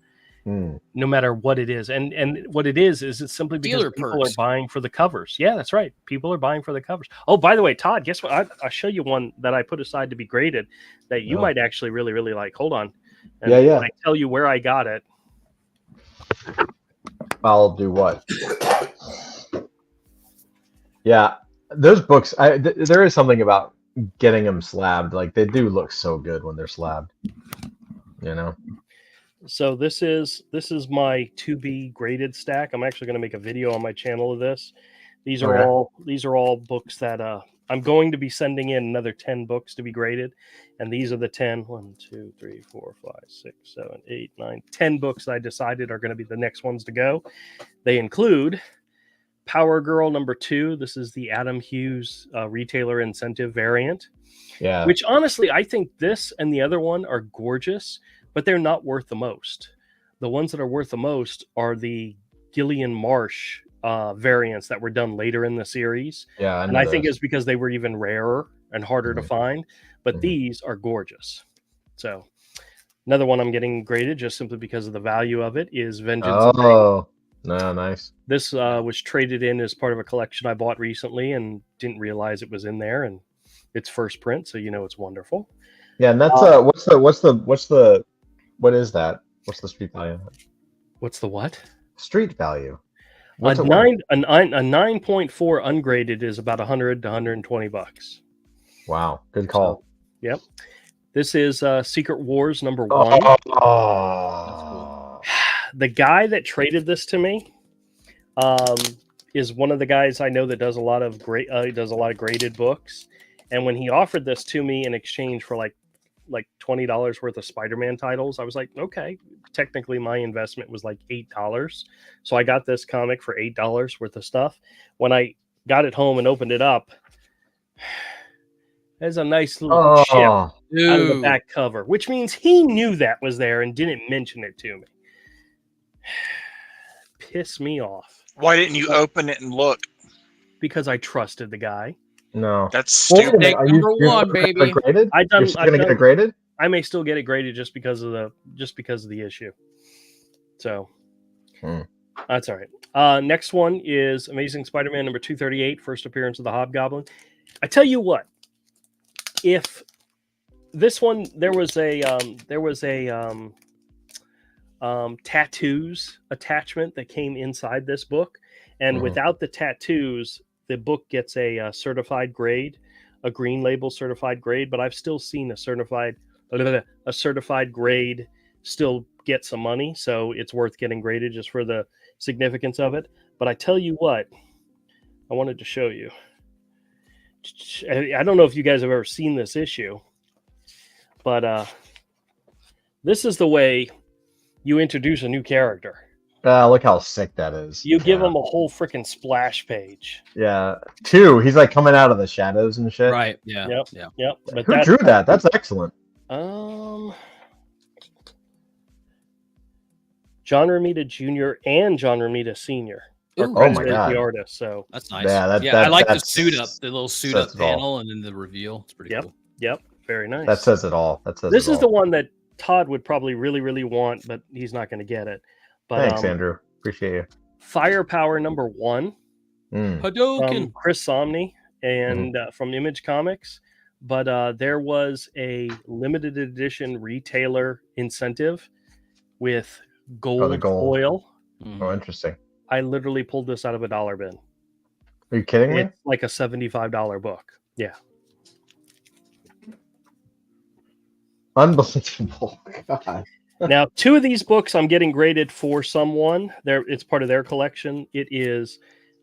No matter what it is, and what it is it's simply because people are buying for the covers. Yeah, that's right. People are buying for the covers. Oh, by the way, Todd, guess what? I'll show you one that I put aside to be graded that you might actually really, really like. Hold on. And yeah. I tell you where I got it. I'll do what? Yeah, those books. There is something about getting them slabbed. Like they do look so good when they're slabbed. You know. So this is my to be graded stack. I'm actually going to make a video on my channel of this. These are all books that I'm going to be sending in another 10 books to be graded, and these are the 10. 1, 2, 3, 4, 5, 6, 7, 8, 9, 10 books that I decided are going to be the next ones to go. They include Power Girl number 2. This is the Adam Hughes retailer incentive variant. Yeah. Which honestly, I think this and the other one are gorgeous, but they're not worth the most. The ones that are worth the most are the Gillian Marsh variants that were done later in the series. Yeah, and I think it's because they were even rarer and harder to find. But these are gorgeous. So another one I'm getting graded just simply because of the value of it is Vengeance. Oh, no, nice. This was traded in as part of a collection I bought recently and didn't realize it was in there. And it's first print, so you know it's wonderful. Yeah, and that's what is that? What's the street value? What's the what? Street value. A 9.4 ungraded is about 100 to 120 bucks. Wow, good call. So, yep. This is Secret Wars #1. Oh. Cool. The guy that traded this to me is one of the guys I know that does a lot of graded books. And when he offered this to me in exchange for like $20 worth of Spider-Man titles, I was like, okay. Technically, my investment was like $8, so I got this comic for $8 worth of stuff. When I got it home and opened it up, there's a nice little chip out of the back cover, which means he knew that was there and didn't mention it to me. Piss me off. Why didn't you open it and look? Because I trusted the guy. No, that's stupid. Number one, baby. Graded? You're gonna get it graded? I may still get it graded just because of the issue. So that's all right. Next one is Amazing Spider-Man number 238, first appearance of the Hobgoblin. I tell you what, if this one there was a tattoos attachment that came inside this book, and without the tattoos, the book gets a certified grade, a green label certified grade. But I've still seen a certified grade still get some money, so it's worth getting graded just for the significance of it. But I tell you what, I wanted to show you. I don't know if you guys have ever seen this issue, but this is the way you introduce a new character. Look how sick that is. You give him a whole freaking splash page. Yeah, 2. He's like coming out of the shadows and shit. Right. Yeah. Yep. But who drew that? That's excellent. John Romita Jr. and John Romita Sr. are credited as the artists. So that's nice. I like the suit up, the little suit up panel, and then the reveal. It's pretty cool. Yep. Very nice. That says it all. This is the one that Todd would probably really, really want, but he's not going to get it. But, thanks, Andrew. Appreciate you. Firepower #1. Hadouken. From Chris Somney and from Image Comics. But there was a limited edition retailer incentive with gold foil. Oh, interesting. I literally pulled this out of a dollar bin. Are you kidding me? It's like a $75 book. Yeah. Unbelievable. God. Now, 2 of these books I'm getting graded for someone. It's part of their collection. It is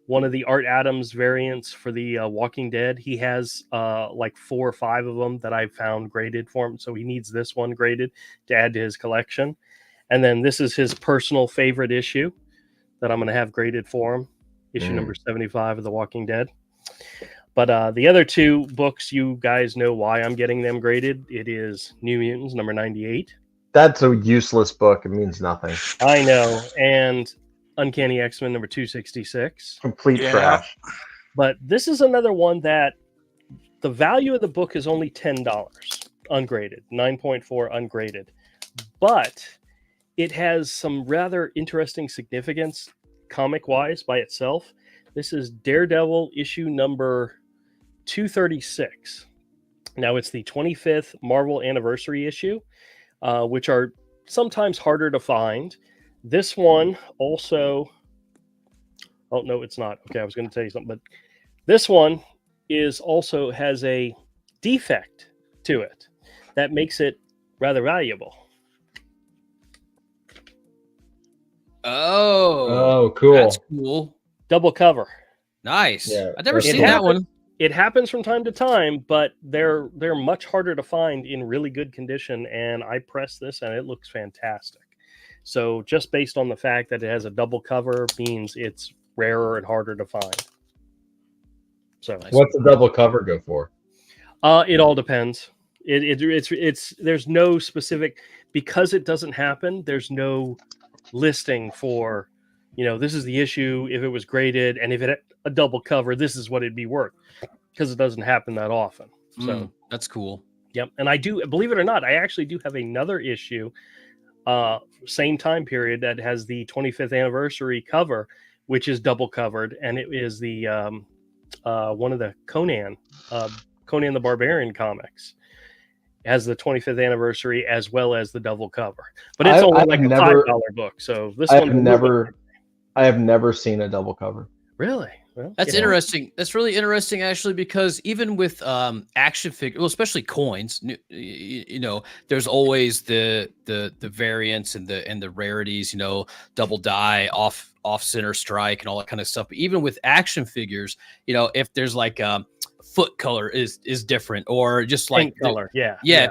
one of the Art Adams variants for the Walking Dead. He has like 4 or 5 of them that I found graded for him. So he needs this one graded to add to his collection. And then this is his personal favorite issue that I'm going to have graded for him. Issue number 75 of The Walking Dead. But the other 2 books, you guys know why I'm getting them graded. It is New Mutants number 98. That's a useless book. It means nothing. I know. And Uncanny X-Men number 266. Complete trash. But this is another one that the value of the book is only $10 ungraded, 9.4 ungraded. But it has some rather interesting significance comic-wise by itself. This is Daredevil issue number 236. Now, it's the 25th Marvel anniversary issue, which are sometimes harder to find. This one also... Oh, no, it's not. Okay, I was going to tell you something, but this one also has a defect to it that makes it rather valuable. Oh, cool. That's cool. Double cover. Nice. Yeah, I've never seen that one. It happens from time to time, but they're much harder to find in really good condition. And I pressed this, and it looks fantastic. So just based on the fact that it has a double cover means it's rarer and harder to find. So what's the double cover go for? It all depends. It's there's no specific, because it doesn't happen. There's no listing for, this is the issue. If it was graded and if it had a double cover, this is what it'd be worth, because it doesn't happen that often. So that's cool. Yep. And I do, believe it or not, I actually do have another issue, same time period, that has the 25th anniversary cover, which is double covered, and it is the one of the Conan the Barbarian comics. It has the 25th anniversary as well as the double cover, but it's only like a $5 book. So this I have never seen a double cover. Really? Well, that's interesting. That's really interesting, actually, because even with action figures, well, especially coins, there's always the variants and the rarities, double die, off center strike, and all that kind of stuff. But even with action figures, if there's like foot color is different, or just like paint color,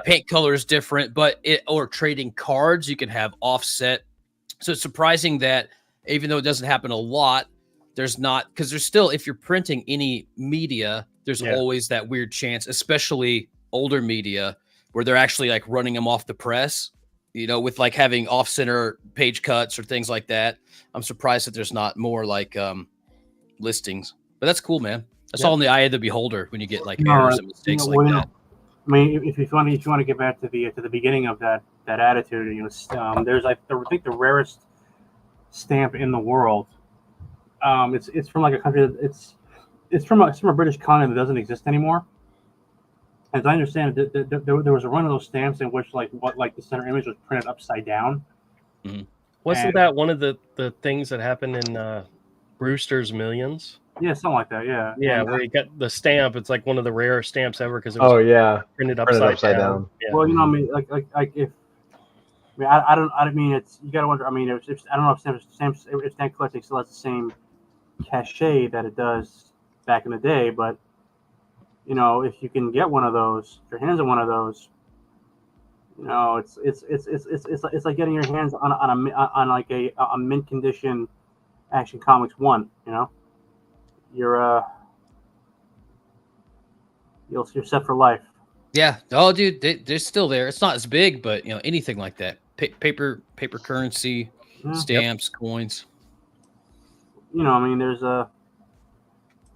paint color is different. But or trading cards, you can have offset. So it's surprising that even though it doesn't happen a lot, there's not, because there's still, if you're printing any media, there's always that weird chance, especially older media, where they're actually like running them off the press, with like having off center page cuts or things like that. I'm surprised that there's not more like listings, but that's cool, man. That's all in the eye of the beholder when you get like errors and mistakes like that. I mean, if you want to get back to the beginning of that attitude, there's like I think the rarest stamp in the world. It's from like a country that it's from a British colony that doesn't exist anymore. As I understand it, there was a run of those stamps in which like the center image was printed upside down. Mm-hmm. Wasn't that one of the things that happened in Brewster's Millions? Yeah, something like that. Yeah. Yeah, where you get the stamp. It's like one of the rare stamps ever because it was printed upside down. Yeah. Well, I mean, like if. I mean, I don't mean it's, you gotta wonder. I mean, if I don't know if stamp collecting still has the same cachet that it does back in the day, but if you can get one of those, your hands on one of those, it's like getting your hands on like a mint condition Action Comics 1. You're set for life. Yeah. Oh, dude, they're still there. It's not as big, but anything like that, paper currency, stamps, coins. I mean, there's an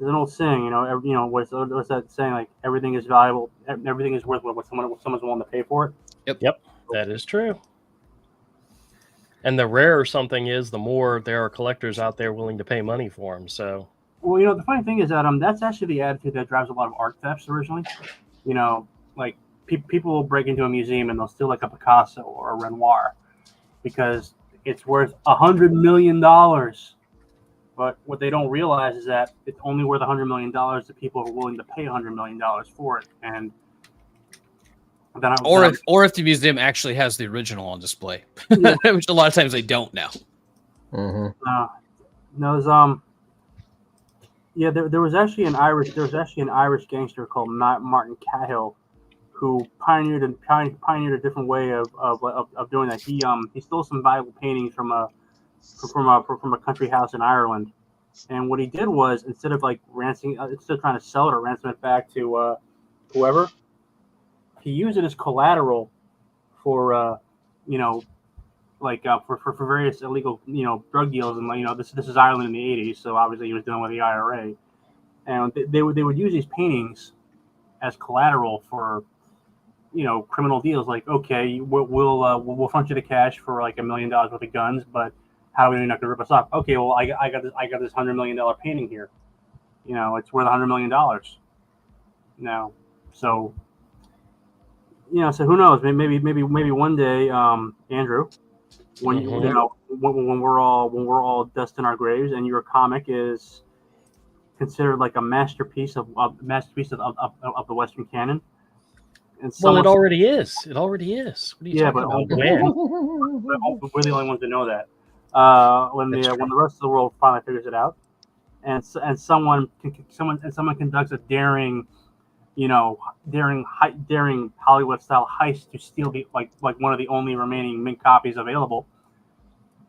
old saying, what's that saying? Like, everything is valuable, everything is worth what someone's willing to pay for it. Yep, that is true. And the rarer something is, the more there are collectors out there willing to pay money for them. So, well, the funny thing is that that's actually the attitude that drives a lot of art thefts originally. Like people will break into a museum and they'll steal like a Picasso or a Renoir because it's worth $100 million. But what they don't realize is that it's only worth $100 million to people who are willing to pay $100 million for it. And then if the museum actually has the original on display, which a lot of times they don't now. Mm-hmm. There was actually an Irish gangster called Martin Cahill, who pioneered a different way of doing that. He stole some valuable paintings from a country house in Ireland, and what he did was, instead of trying to sell it or ransom it back to whoever, he used it as collateral for for various illegal drug deals. And this is Ireland in the 80s, so obviously he was dealing with the IRA, and they would use these paintings as collateral for criminal deals. Like, okay, we'll front you the cash for like $1 million worth of guns, but how are you not gonna rip us off? Okay, well, I got this $100 million painting here. It's worth $100 million now. So so who knows? Maybe one day, Andrew, when when we're all dust in our graves and your comic is considered like a masterpiece of the Western canon. And it already is. It already is. What are you talking about? We're the only ones that know that. When the rest of the world finally figures it out, and someone conducts a daring Hollywood style heist to steal the like one of the only remaining mint copies available,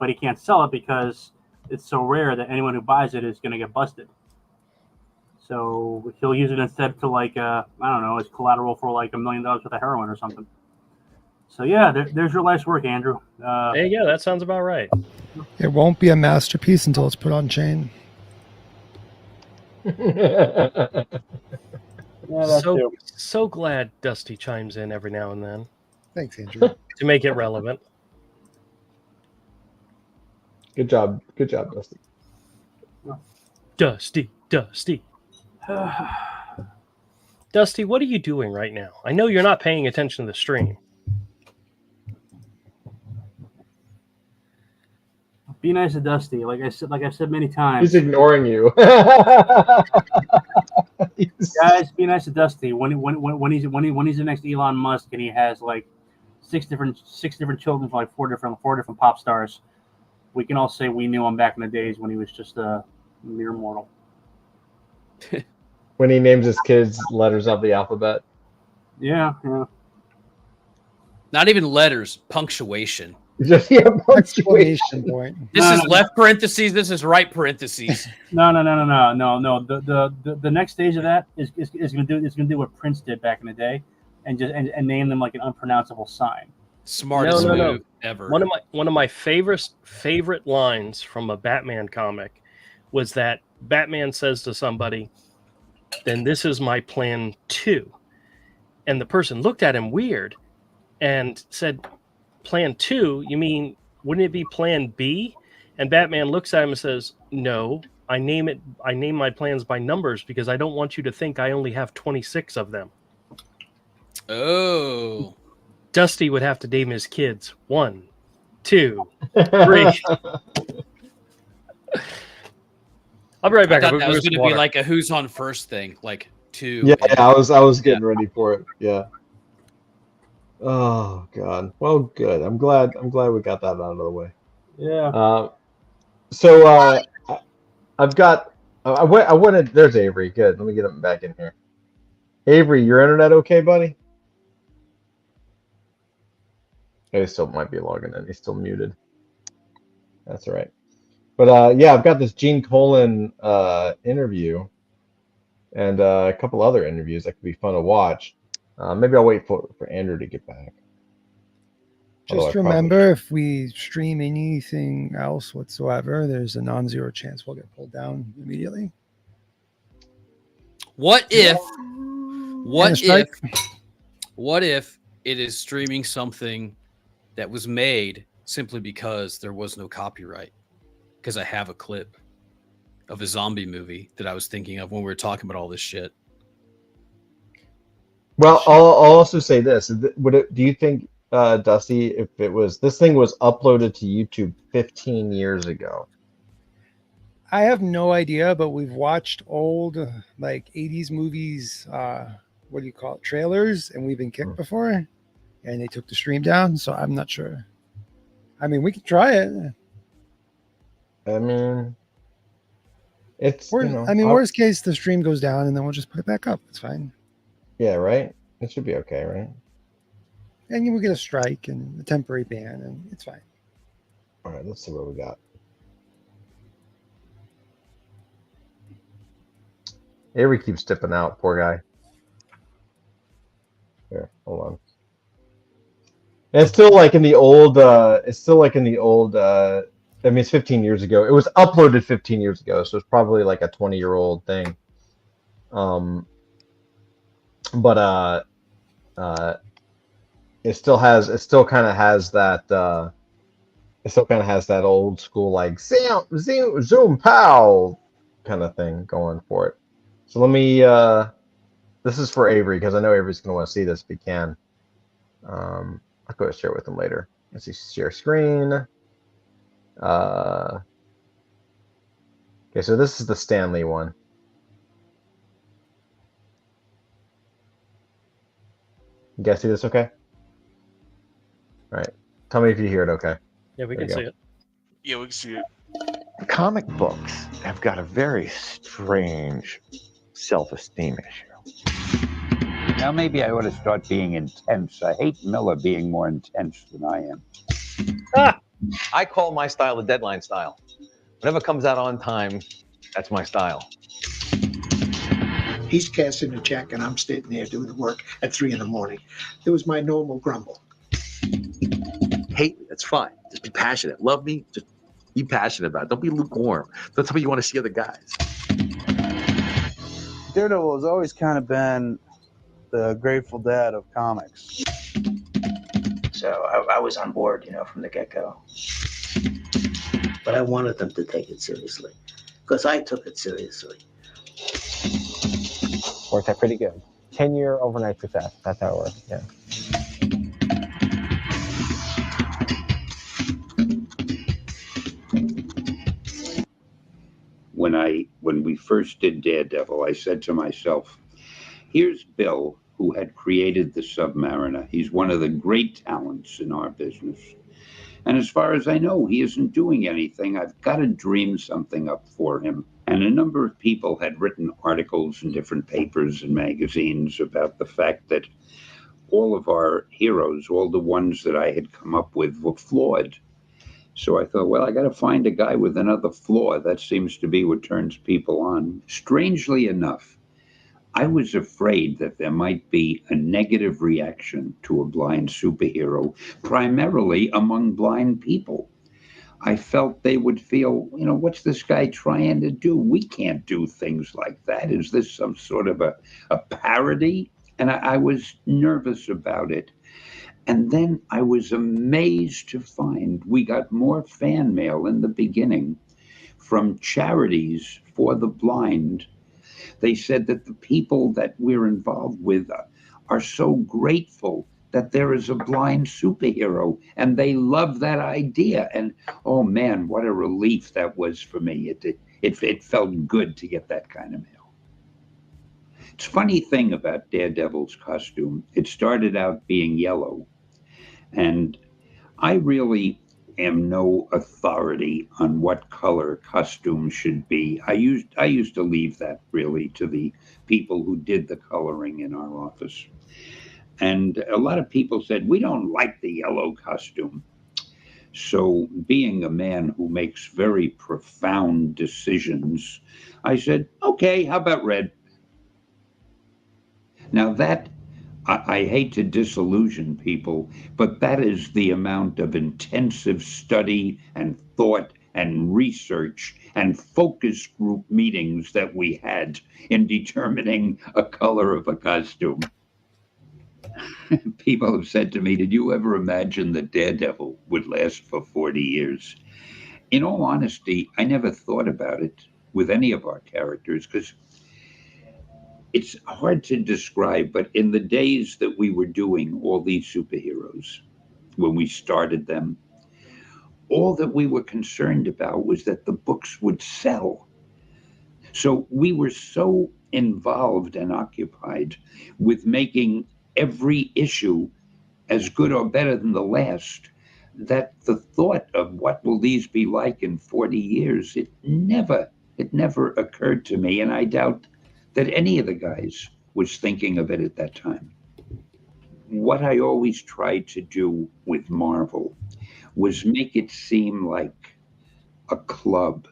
but he can't sell it because it's so rare that anyone who buys it is going to get busted. So he'll use it instead to like I don't know, as collateral for like $1 million worth of heroin or something. So yeah, there's your life's work, Andrew. There you go. That sounds about right. It won't be a masterpiece until it's put on chain. So glad Dusty chimes in every now and then. Thanks, Andrew. To make it relevant. Good job, Dusty. Dusty. Dusty, what are you doing right now? I know you're not paying attention to the stream. Be nice to Dusty. Like I've said many times. He's ignoring you. Guys, be nice to Dusty. When he's the next Elon Musk and he has like six different children from like four different pop stars, we can all say we knew him back in the days when he was just a mere mortal. When he names his kids letters of the alphabet. Yeah. Not even letters, punctuation. Just Exclamation point. This is left parentheses. This is right parentheses. No. The next stage of that is gonna do what Prince did back in the day, and name them like an unpronounceable sign. Smartest move ever. One of my favorite lines from a Batman comic was that Batman says to somebody, "Then this is my plan 2," and the person looked at him weird and said, "Plan 2? You mean, wouldn't it be Plan B?" And Batman looks at him and says, "No, I name my plans by numbers because I don't want you to think I only have 26 of them." Oh. Dusty would have to name his kids 1, 2, 3. I'll be right back. I thought that was going to be like a who's on first thing, like 2. Yeah, I was getting ready for it. Yeah. Oh God. Well, good. I'm glad we got that out of the way. Yeah. So I've got. I wanted. There's Avery. Good. Let me get him back in here. Avery, your internet okay, buddy? He still might be logging in. He's still muted. That's all right. But yeah, I've got this Gene Colan interview and a couple other interviews that could be fun to watch. Maybe I'll wait for Andrew to get back. Just remember, if we stream anything else whatsoever, there's a non-zero chance we'll get pulled down immediately. What if it is streaming something that was made simply because there was no copyright? Because I have a clip of a zombie movie that I was thinking of when we were talking about all this shit. Well, I'll also say this: do you think, Dusty, if this thing was uploaded to YouTube 15 years ago? I have no idea, but we've watched old like 80s movies. What do you call it? Trailers, and we've been kicked before, and they took the stream down. So I'm not sure. I mean, we could try it. I mean, worst case, the stream goes down, and then we'll just put it back up. It's fine. Yeah, right. It should be okay, right? And we'll get a strike and a temporary ban, and it's fine. All right, let's see what we got. Avery keeps dipping out, poor guy. Here, hold on. And it's still like in the old. I mean, it's 15 years ago. It was uploaded 15 years ago, so it's probably like a 20-year-old thing. But it still kind of has that old school like zoom pow kind of thing going for it. So let me this is for Avery because I know Avery's gonna want to see this if he can. I'll go share it with him later. Let's see, share screen. Okay, so this is the Stanley one. You guys see this okay? All right. Tell me if you hear it okay. Yeah, we can see it. Yeah, we can see it. Comic books have got a very strange self-esteem issue. Now maybe I ought to start being intense. I hate Miller being more intense than I am. I call my style the deadline style. Whatever comes out on time, that's my style. He's cashing a check, and I'm sitting there doing the work at 3 a.m. It was my normal grumble. Hate me, that's fine. Just be passionate. Love me, just be passionate about it. Don't be lukewarm. Don't tell me you want to see other guys. Daredevil has always kind of been the Grateful Dead of comics. So I was on board, from the get-go. But I wanted them to take it seriously, because I took it seriously. Worked out pretty good. 10-year overnight success. That's how it works. Yeah. When we first did Daredevil, I said to myself, here's Bill, who had created the Submariner. He's one of the great talents in our business. And as far as I know, he isn't doing anything. I've got to dream something up for him. And a number of people had written articles in different papers and magazines about the fact that all of our heroes, all the ones that I had come up with, were flawed. So I thought, well, I got to find a guy with another flaw. That seems to be what turns people on. Strangely enough, I was afraid that there might be a negative reaction to a blind superhero, primarily among blind people. I felt they would feel, what's this guy trying to do? We can't do things like that. Is this some sort of a parody? And I was nervous about it. And then I was amazed to find we got more fan mail in the beginning from charities for the blind. They said that the people that we're involved with are so grateful that there is a blind superhero, and they love that idea. And oh man, what a relief that was for me. It felt good to get that kind of mail. It's a funny thing about Daredevil's costume. It started out being yellow, and I really am no authority on what color costumes should be. I used to leave that really to the people who did the coloring in our office. And a lot of people said, we don't like the yellow costume. So being a man who makes very profound decisions, I said, okay, how about red? Now that, I hate to disillusion people, but that is the amount of intensive study and thought and research and focus group meetings that we had in determining a color of a costume. People have said to me, did you ever imagine that Daredevil would last for 40 years? In all honesty, I never thought about it with any of our characters because it's hard to describe, but in the days that we were doing all these superheroes, when we started them, all that we were concerned about was that the books would sell. So we were so involved and occupied with making every issue as good or better than the last, that the thought of what will these be like in 40 years, it never occurred to me. And I doubt that any of the guys was thinking of it at that time. What I always tried to do with Marvel was make it seem like a club,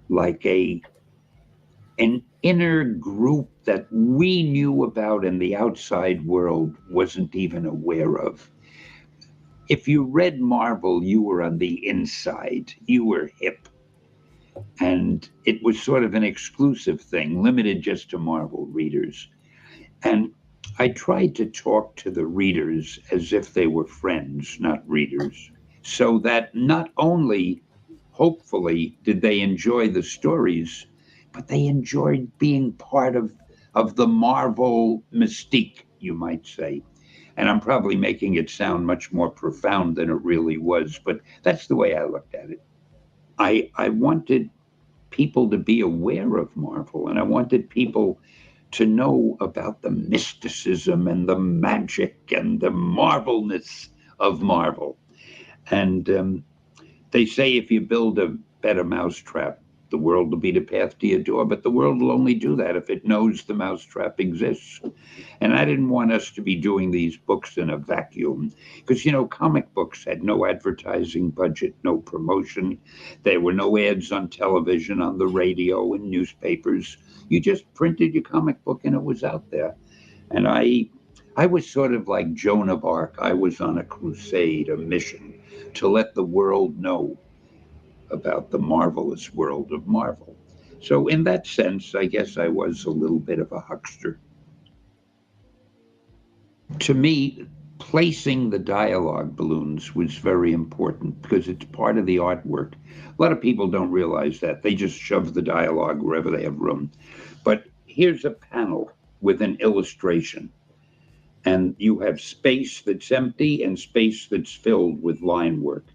like an inner group that we knew about and the outside world wasn't even aware of. If you read Marvel, you were on the inside, you were hip. And it was sort of an exclusive thing, limited just to Marvel readers. And I tried to talk to the readers as if they were friends, not readers, so that not only, hopefully, did they enjoy the stories, but they enjoyed being part of the Marvel mystique, you might say. And I'm probably making it sound much more profound than it really was, but that's the way I looked at it. I wanted people to be aware of Marvel, and I wanted people to know about the mysticism and the magic and the Marvelness of Marvel. And they say if you build a better mousetrap, The world will be the path to your door, but the world will only do that if it knows the mousetrap exists. And I didn't want us to be doing these books in a vacuum because, comic books had no advertising budget, no promotion. There were no ads on television, on the radio, and newspapers. You just printed your comic book and it was out there. And I was sort of like Joan of Arc. I was on a crusade, a mission to let the world know about the marvelous world of Marvel. So in that sense, I guess I was a little bit of a huckster. To me, placing the dialogue balloons was very important because it's part of the artwork. A lot of people don't realize that. They just shove the dialogue wherever they have room. But here's a panel with an illustration. And you have space that's empty and space that's filled with line work.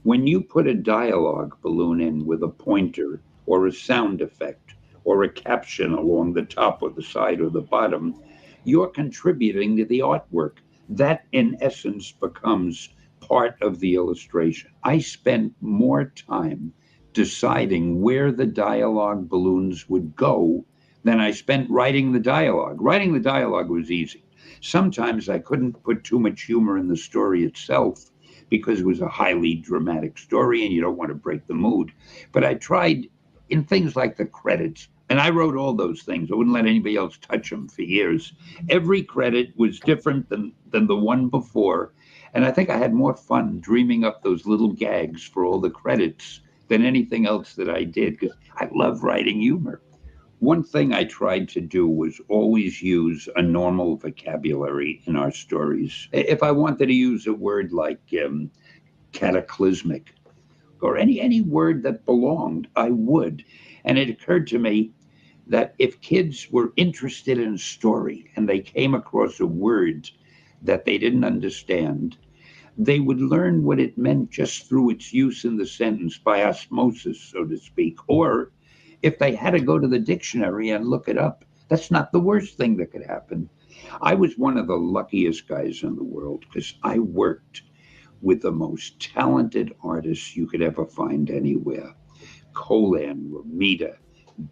When you put a dialogue balloon in with a pointer or a sound effect or a caption along the top or the side or the bottom, you're contributing to the artwork. That, in essence, becomes part of the illustration. I spent more time deciding where the dialogue balloons would go than I spent writing the dialogue. Writing the dialogue was easy. Sometimes I couldn't put too much humor in the story itself because it was a highly dramatic story and you don't want to break the mood. But I tried in things like the credits, and I wrote all those things. I wouldn't let anybody else touch them for years. Every credit was different than the one before. And I think I had more fun dreaming up those little gags for all the credits than anything else that I did, because I love writing humor. One thing I tried to do was always use a normal vocabulary in our stories. If I wanted to use a word like cataclysmic or any word that belonged, I would. And it occurred to me that if kids were interested in a story and they came across a word that they didn't understand, they would learn what it meant just through its use in the sentence by osmosis, so to speak. Or if they had to go to the dictionary and look it up, that's not the worst thing that could happen. I was one of the luckiest guys in the world because I worked with the most talented artists you could ever find anywhere. Colan, Romita,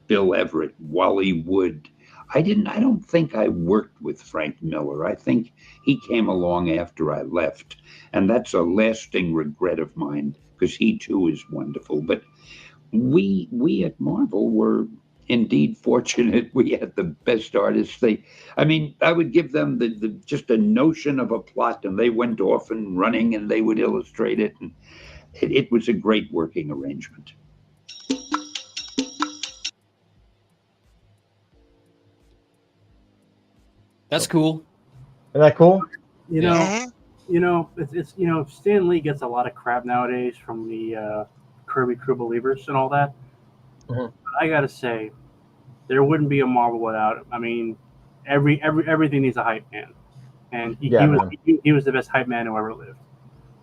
Bill Everett, Wally Wood. I don't think I worked with Frank Miller. I think he came along after I left. And that's a lasting regret of mine because he too is wonderful. But we at Marvel were indeed fortunate. We had the best artists. I would give them just a notion of a plot and they went off and running and they would illustrate it. And it was a great working arrangement. That's cool. Isn't that cool? It's Stan Lee gets a lot of crap nowadays from the Kirby Crew Believers and all that. Mm-hmm. I gotta say, there wouldn't be a Marvel without him. I mean, everything needs a hype man, and he was the best hype man who ever lived.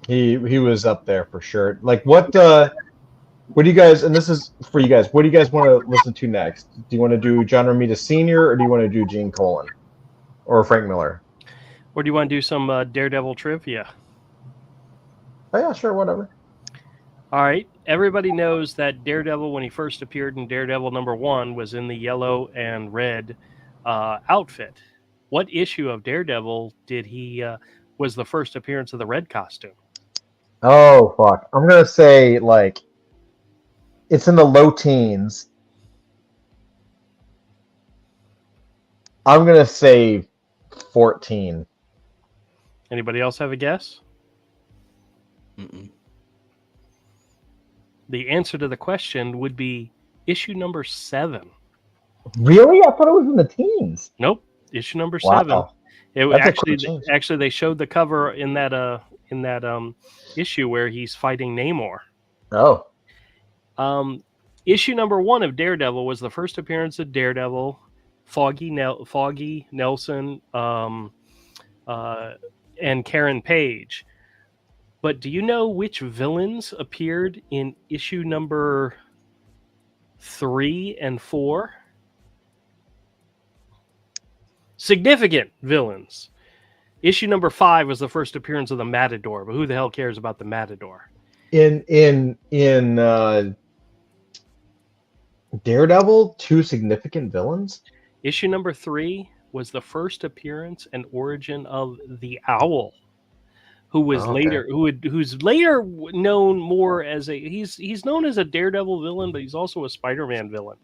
He was up there for sure. Like what do you guys? And this is for you guys. What do you guys want to listen to next? Do you want to do John Romita Sr. or do you want to do Gene Colan or Frank Miller? Or do you want to do some Daredevil trivia? Oh yeah, sure, whatever. All right. Everybody knows that Daredevil, when he first appeared in Daredevil #1, was in the yellow and red outfit. What issue of Daredevil did he was the first appearance of the red costume? Oh fuck! I'm gonna say like it's in the low teens. I'm gonna say 14. Anybody else have a guess? Mm-mm. The answer to the question would be issue #7. Really? I thought it was in the teens. Nope, issue #7. Wow. It That's actually they showed the cover in that issue where he's fighting Namor. Oh. Issue #1 of Daredevil was the first appearance of Daredevil, Foggy Nelson, and Karen Page. But do you know which villains appeared in issue number 3 and 4? Significant villains. Issue number 5 was the first appearance of the Matador, but who the hell cares about the Matador? Daredevil, 2 significant villains. Issue number 3 was the first appearance and origin of the Owl, who was who's later known more as he's known as a Daredevil villain, but he's also a Spider-Man villain.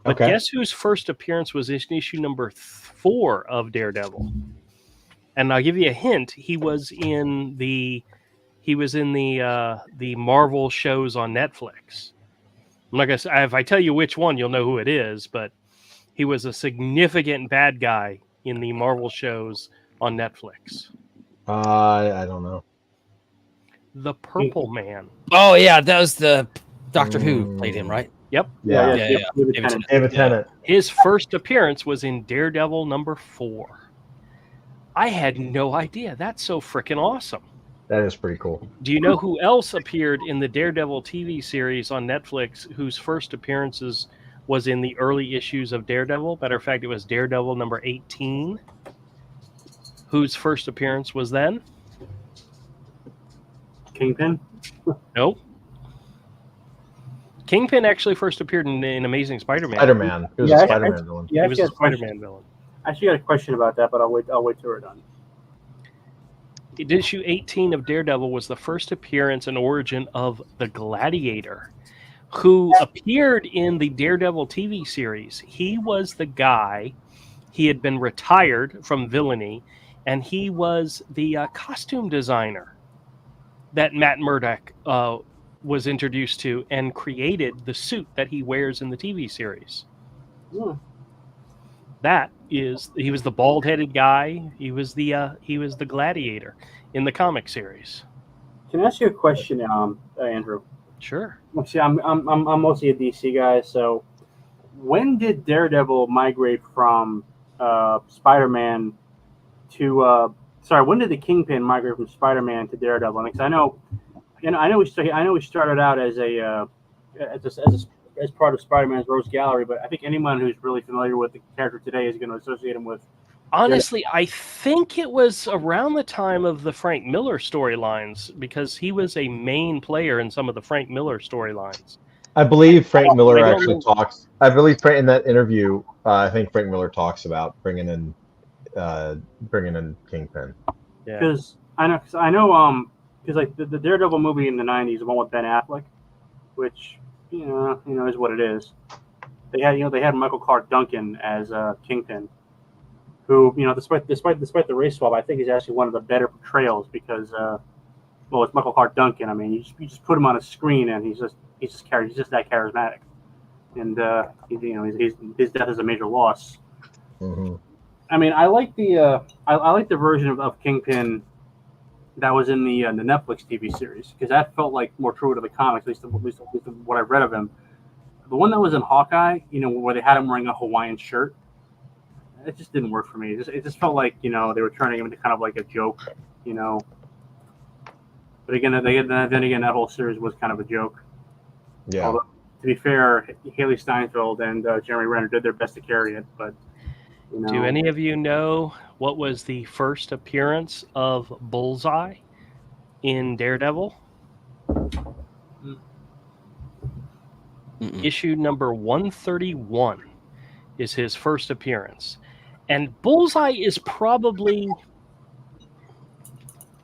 But guess whose first appearance was in issue number 4 of Daredevil? And I'll give you a hint. He was in the Marvel shows on Netflix. I'm not gonna say, if I tell you which one, you'll know who it is, but he was a significant bad guy in the Marvel shows on Netflix. I don't know. The Purple Man. Oh yeah, that was the Doctor Who played him, right? Yep. Yeah. David Tennant. His first appearance was in Daredevil number 4. I had no idea. That's so freaking awesome. That is pretty cool. Do you know who else appeared in the Daredevil TV series on Netflix whose first appearances was in the early issues of Daredevil? Matter of fact, it was Daredevil number 18. Whose first appearance was then? Kingpin? Nope. Kingpin actually first appeared in Amazing Spider-Man. Spider-Man. He was a Spider-Man villain. He was a Spider-Man villain. I actually got a question about that, but I'll wait till we're done. Issue 18 of Daredevil was the first appearance and origin of the Gladiator, who appeared in the Daredevil TV series. He was the guy. He had been retired from villainy, and he was the costume designer that Matt Murdock was introduced to and created the suit that he wears in the TV series. He was the bald-headed guy. He was the Gladiator in the comic series. Can I ask you a question, Andrew? Sure. See, I'm mostly a DC guy. So, when did Daredevil migrate from Spider-Man to? When did the Kingpin migrate from Spider-Man to Daredevil? Because I know we started out as as part of Spider-Man's Rose Gallery, but I think anyone who's really familiar with the character today is going to associate him with. Honestly, I think it was around the time of the Frank Miller storylines, because he was a main player in some of the Frank Miller storylines. I believe Frank Miller actually talks. I believe in that interview, I think Frank Miller talks about bringing in Kingpin. Yeah. Because I know, like the Daredevil movie in the '90s, the one with Ben Affleck, which you know is what it is. They had Michael Clark Duncan as Kingpin, who despite the race swap, I think is actually one of the better portrayals because it's Michael Clark Duncan. I mean, you just put him on a screen and he's just that charismatic, and his death is a major loss. Mm-hmm. I mean, I like the version of Kingpin that was in the Netflix TV series, because that felt like more true to the comics, at least what I've read of him. The one that was in Hawkeye, where they had him wearing a Hawaiian shirt, it just didn't work for me. It just felt like they were turning him into kind of like a joke, But again, that whole series was kind of a joke. Yeah. Although, to be fair, Haley Steinfeld and Jeremy Renner did their best to carry it, but. Do any of you know what was the first appearance of Bullseye in Daredevil? Issue number 131 is his first appearance. And Bullseye is probably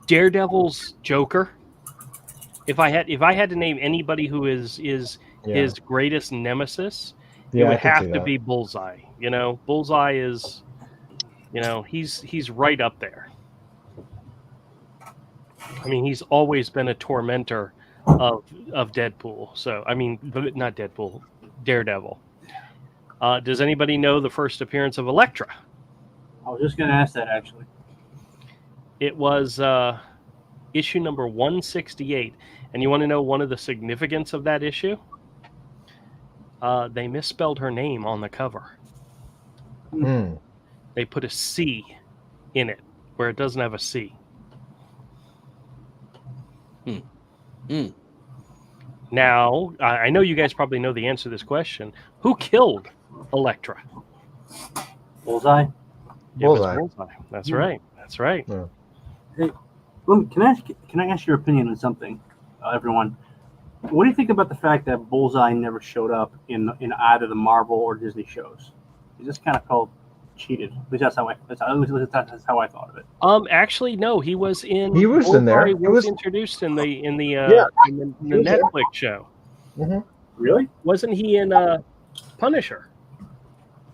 Daredevil's Joker. If I had to name anybody who is his greatest nemesis, it would have to be Bullseye. Bullseye is, he's right up there. I mean, he's always been a tormentor of Deadpool. So, I mean, not Deadpool, Daredevil. Does anybody know the first appearance of Elektra? I was just going to ask that, actually. It was issue number 168. And you want to know one of the significance of that issue? They misspelled her name on the cover. They put a C in it where it doesn't have a C. Now, I know you guys probably know the answer to this question. Who killed Elektra? Bullseye? Bullseye. That's right. That's right. Yeah. Hey, can I ask your opinion on something, everyone? What do you think about the fact that Bullseye never showed up in either the Marvel or Disney shows? He just kind of felt cheated. At least that's how I thought of it. Actually, no, he was in. He was in there. He He was was introduced in the Yeah. in He the was there. Netflix show. Mm-hmm. Really? Wasn't he in Punisher?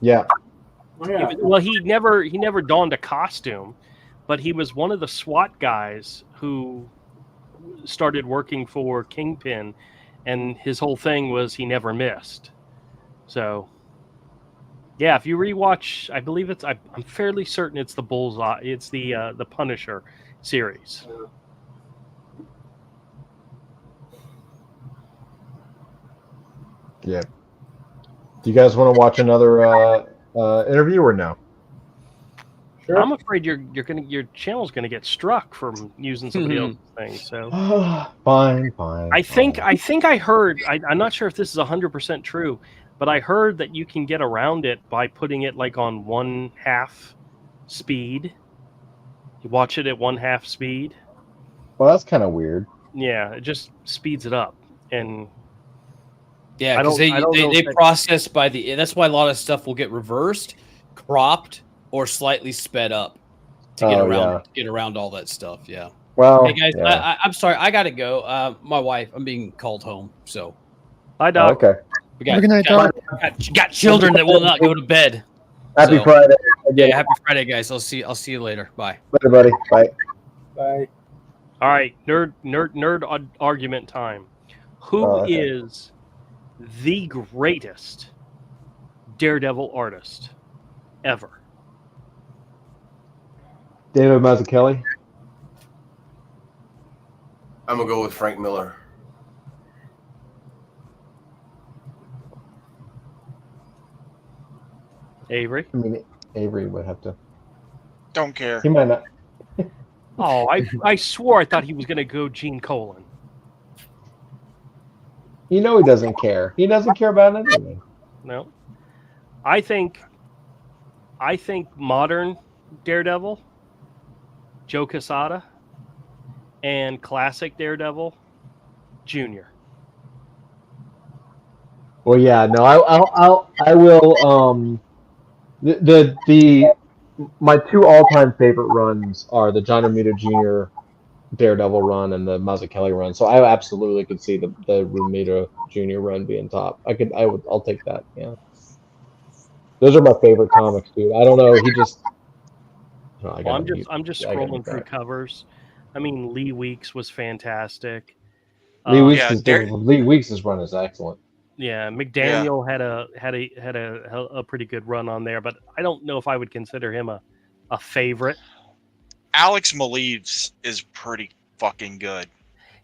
Yeah. Oh, yeah. Well, he never donned a costume, but he was one of the SWAT guys who started working for Kingpin, and his whole thing was he never missed. So, yeah, if you rewatch, I believe it's I'm fairly certain it's the Bullseye. It's the Punisher series. Yeah. Do you guys want to watch another interview or no? Sure. I'm afraid your channel's gonna get struck from using somebody else's thing. So Fine. I think I heard. I'm not sure if this is 100% true, but I heard that you can get around it by putting it like on 1/2 speed. You watch it at 1/2 speed. Well, that's kind of weird. Yeah, it just speeds it up, and Yeah, I because don't know they if that- process by the. That's why a lot of stuff will get reversed, cropped, or slightly sped up to get around all that stuff. Yeah. Well, hey guys, yeah. I'm sorry, I gotta go. My wife, I'm being called home. So, hi Doc. Okay. we got, Have a good night, got children that will not go to bed. Happy So, Friday. Yeah, happy Friday, guys. I'll see you later. Bye. Later, buddy. Bye. Bye. All right, nerd argument time. Who is the greatest Daredevil artist ever? David Mazzucchelli. I'm gonna go with Frank Miller. Avery. I mean, Avery would have to. Don't care. He might not. Oh, I swore I thought he was going to go Gene Colan. You know he doesn't care. He doesn't care about anything. No. I think modern Daredevil, Joe Quesada, and classic Daredevil, Junior. Well, yeah, no, I will. My two all-time favorite runs are the John Romita Jr. Daredevil run and the Mazzucchelli run. So I absolutely could see the Romita Jr. run being top. I'll take that. Yeah, those are my favorite comics, dude. I don't know. He just. I'm just scrolling through covers. I mean, Lee Weeks was fantastic. Lee Weeks' run is excellent. Yeah, McDaniel had a pretty good run on there, but I don't know if I would consider him a favorite. Alex Maleev's is pretty fucking good.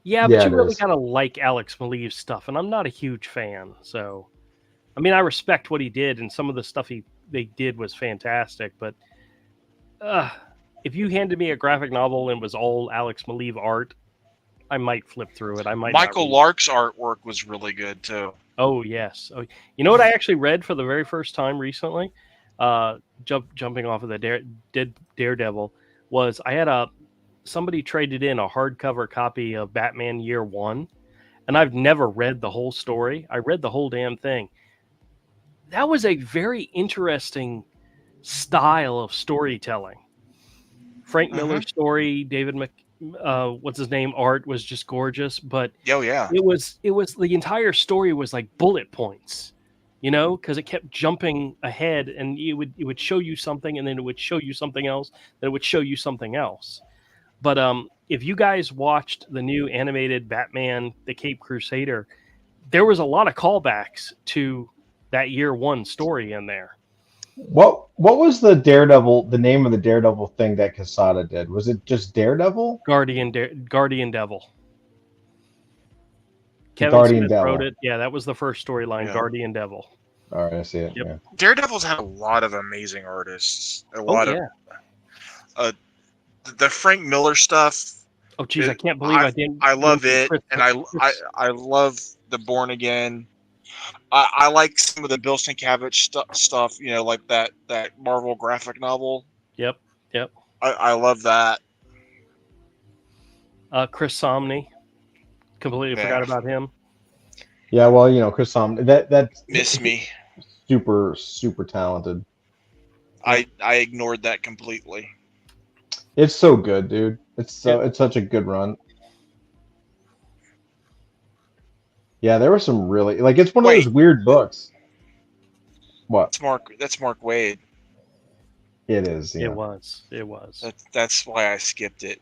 Yeah, but you really gotta like Alex Maleev's stuff, and I'm not a huge fan. So, I mean, I respect what he did, and some of the stuff they did was fantastic. But if you handed me a graphic novel and it was all Alex Maleev art, I might flip through it. I might. Michael Lark's artwork was really good too. Oh yes. Oh, you know what I actually read for the very first time recently? Jumping off of the Daredevil was I had somebody traded in a hardcover copy of Batman Year One, and I've never read the whole story. I read the whole damn thing. That was a very interesting style of storytelling. Frank Miller's story, David what's his name, art was just gorgeous, but it was the entire story was like bullet points, you know, because it kept jumping ahead, and it would show you something, and then it would show you something else, then it would show you something else. But if you guys watched the new animated Batman the Caped Crusader, there was a lot of callbacks to that Year One story in there. What was the name of the Daredevil thing that Quesada did? Was it just Daredevil? Guardian Devil. Kevin Guardian Smith Devil. wrote it. Yeah, that was the first storyline, Guardian Devil. All right, I see it. Yep. Yeah. Daredevil's had a lot of amazing artists. A lot of the Frank Miller stuff. Oh, geez, I can't believe I didn't. I love it, and I love the Born Again. I like some of the Bill Sienkiewicz stuff, you know, like that Marvel graphic novel. Yep. I love that. Chris Samnee. Completely forgot about him. Yeah, well, you know, Chris Somney, that's Miss me. super talented. I ignored that completely. It's so good, dude. It's such a good run. Yeah, there were some really it's one of those weird books. What? That's Mark Waid. It is. Yeah. It was. That's why I skipped it.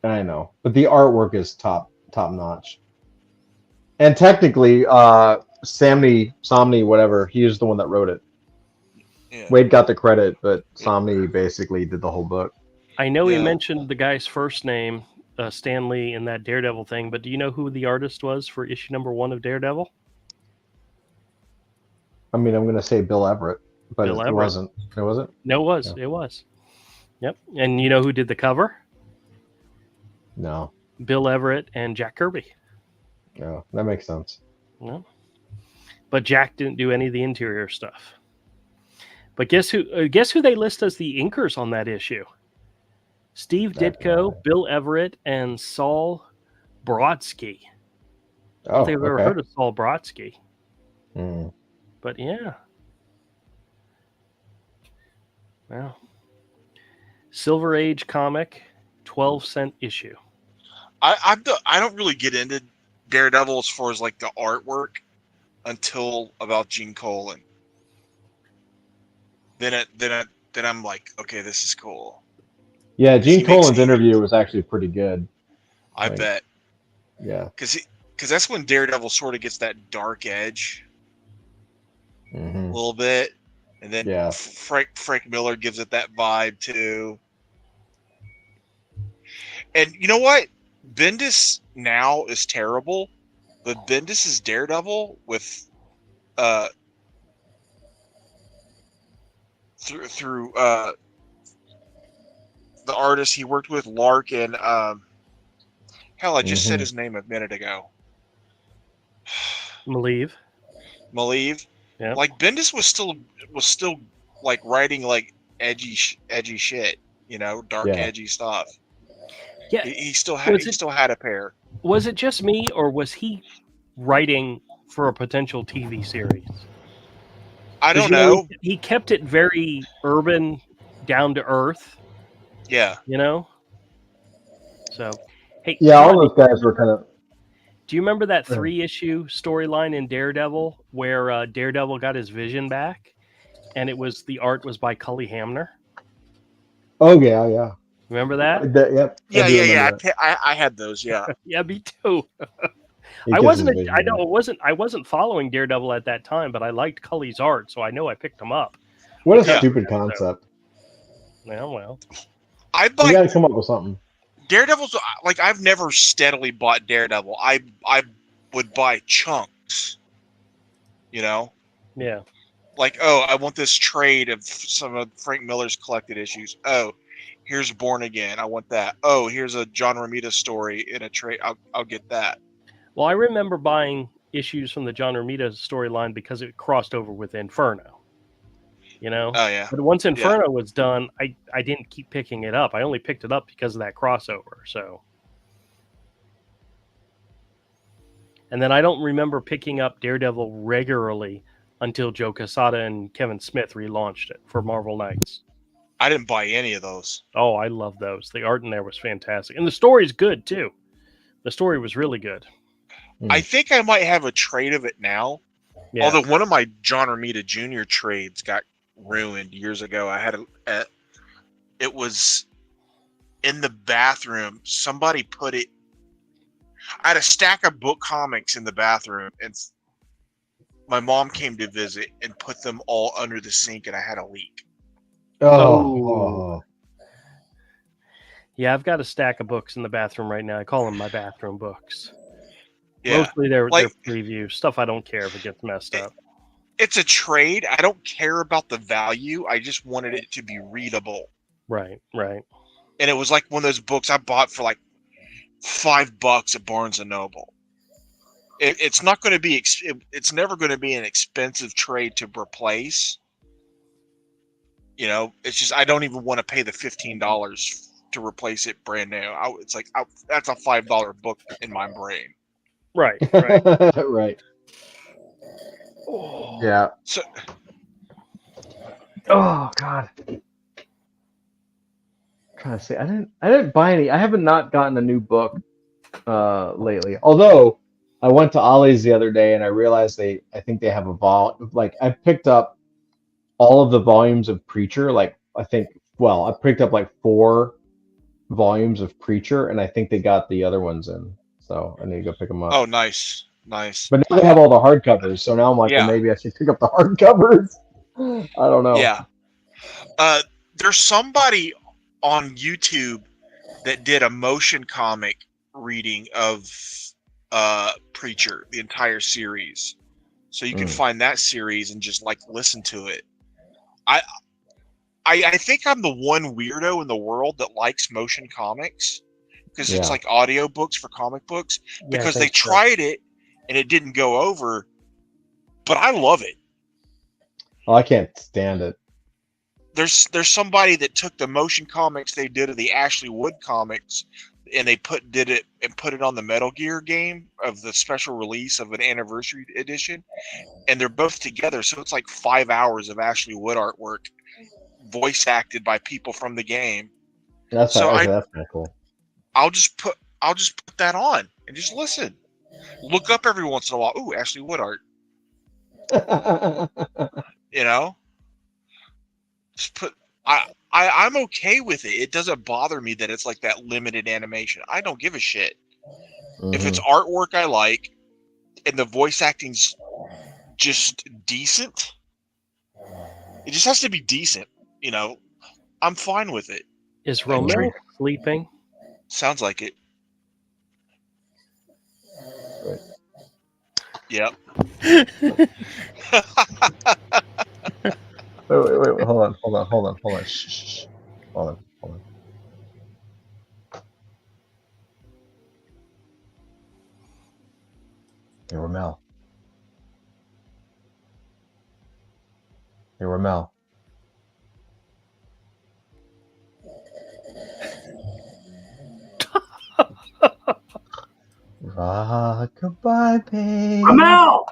I know, but the artwork is top notch. And technically, Somney, whatever, he is the one that wrote it. Yeah. Wade got the credit, but Somney basically did the whole book. I know he mentioned the guy's first name, Stan Lee, in that Daredevil thing, but do you know who the artist was for issue number 1 of Daredevil? I mean, I'm going to say Bill Everett, but it wasn't. It wasn't? No, it was. Yeah. It was. Yep. And you know who did the cover? No. Bill Everett and Jack Kirby. No, that makes sense. No. But Jack didn't do any of the interior stuff. But guess who they list as the inkers on that issue? Steve Ditko, Bill Everett, and Saul Brodsky. I don't think I've ever heard of Saul Brodsky. Mm. But yeah. Wow. Silver Age comic, 12-cent issue. I don't really get into Daredevil as far as like the artwork until about Gene Colan. Then I'm like, okay, this is cool. Yeah, Gene Colan's interview was actually pretty good. I bet. Yeah. Because that's when Daredevil sort of gets that dark edge a little bit. And then Frank Miller gives it that vibe too. And you know what? Bendis now is terrible, but Bendis is Daredevil with through the artist he worked with, Lark, and hell, I just said his name a minute ago. Maleev. Yeah. Like Bendis was still like writing like edgy shit, you know, dark edgy stuff. Yeah, he still had a pair. Was it just me, or was he writing for a potential TV series? I don't know. He kept it very urban, down to earth. Yeah. You know? So, hey. Yeah, all those guys were kind of... Do you remember that 3-issue storyline in Daredevil where Daredevil got his vision back? And the art was by Cully Hamner? Oh, yeah. Remember that? Yep. Yeah. I had those, yeah. Yeah, me too. I wasn't following Daredevil at that time, but I liked Cully's art, so I know I picked him up. What a stupid concept. Well. You gotta come up with something. Daredevil's like, I've never steadily bought Daredevil. I would buy chunks. You know? Yeah. Like, oh, I want this trade of some of Frank Miller's collected issues. Oh, here's Born Again. I want that. Oh, here's a John Romita story in a trade. I'll get that. Well, I remember buying issues from the John Romita storyline because it crossed over with Inferno. You know? Oh, yeah. But once Inferno was done, I didn't keep picking it up. I only picked it up because of that crossover. So, and then I don't remember picking up Daredevil regularly until Joe Quesada and Kevin Smith relaunched it for Marvel Knights. I didn't buy any of those. Oh, I love those. The art in there was fantastic. And the story's good, too. The story was really good. I think I might have a trade of it now. Yeah. Although one of my John Romita Jr. trades got ruined years ago. I had it was in the bathroom. Somebody put it. I had a stack of book comics in the bathroom, and my mom came to visit and put them all under the sink, and I had a leak. Oh. Yeah, I've got a stack of books in the bathroom right now. I call them my bathroom books. Yeah. Mostly they're previews, stuff I don't care if it gets messed up. It's a trade. I don't care about the value. I just wanted it to be readable. Right. And it was like one of those books I bought for like $5 at Barnes and Noble. It's not going to be. It's never going to be an expensive trade to replace. You know, it's just I don't even want to pay the $15 to replace it brand new. It's like that's a $5 book in my brain. Right. Right. Yeah. So, oh God. Trying to say, I didn't buy any. I haven't not gotten a new book lately. Although I went to Ollie's the other day and I realized I think they have I picked up all of the volumes of Preacher. I picked up like 4 volumes of Preacher, and I think they got the other ones in. So I need to go pick them up. oh, nice. But now they have all the hardcovers, so now I'm like, well, maybe I should pick up the hardcovers. I don't know. Yeah. There's somebody on YouTube that did a motion comic reading of Preacher, the entire series. So you can find that series and just listen to it. I think I'm the one weirdo in the world that likes motion comics because it's like audiobooks for comic books because they tried it and it didn't go over, but I love it. Oh, I can't stand it. There's somebody that took the motion comics they did of the Ashley Wood comics and they put it on the Metal Gear game of the special release of an anniversary edition, and they're both together, so it's like 5 hours of Ashley Wood artwork, voice acted by people from the game. That's kind of cool. I'll just put that on and just listen. Look up every once in a while. Ooh, Ashley Wood art. Just put. I'm okay with it. It doesn't bother me that it's like that limited animation. I don't give a shit. If it's artwork I like and the voice acting's just decent, it just has to be decent. I'm fine with it. Is Romeo sleeping? Sounds like it. Right. Yep. Wait, hold on. Shh. Hold on. Hey, Ramel. Rock-a-bye, baby. Ramel!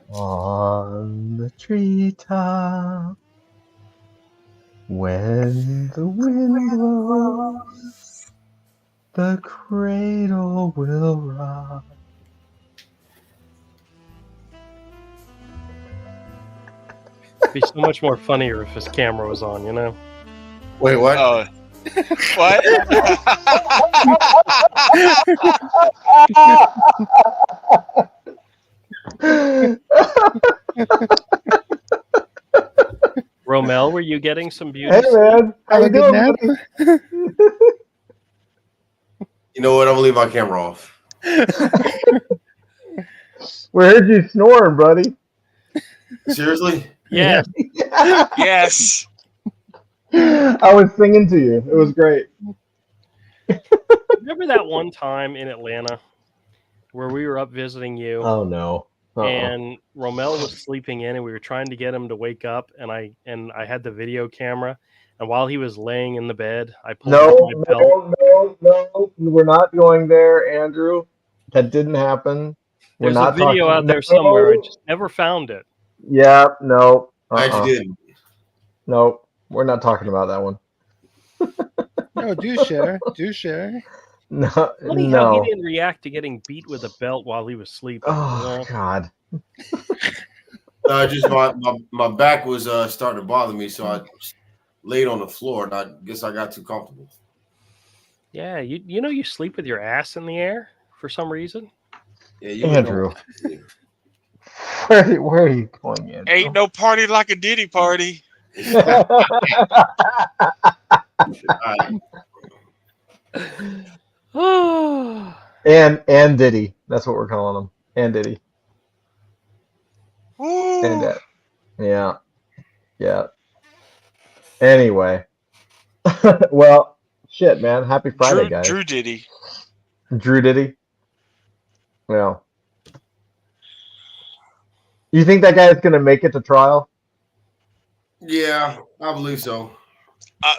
On the treetop. When the wind blows, the cradle will rock. It'd be so much more funnier if his camera was on, Wait, what? What? Romel, were you getting some beauty? Hey man, how you doing? You know what? I'm gonna leave my camera off. We heard you snoring, buddy. Seriously? Yeah. Yes. I was singing to you. It was great. Remember that one time in Atlanta where we were up visiting you? Oh no. And Romel was sleeping in, and we were trying to get him to wake up. And I had the video camera, and while he was laying in the bed, I pulled out my belt. No, we're not going there, Andrew. That didn't happen. There's a video out there somewhere. I just never found it. Yeah, no. Glad you didn't. No, we're not talking about that one. No, do share. No, Funny how he didn't react to getting beat with a belt while he was sleeping. Oh God. Just my back was starting to bother me, so I laid on the floor, and I guess I got too comfortable. Yeah, you sleep with your ass in the air for some reason. Yeah, Andrew. Where are you going, Andrew? Ain't no party like a Diddy party. and Diddy. That's what we're calling him. And Diddy. And yeah. Anyway. Well, shit, man. Happy Friday, guys. Drew Diddy. Well. You think that guy's gonna make it to trial? Yeah, I believe so. I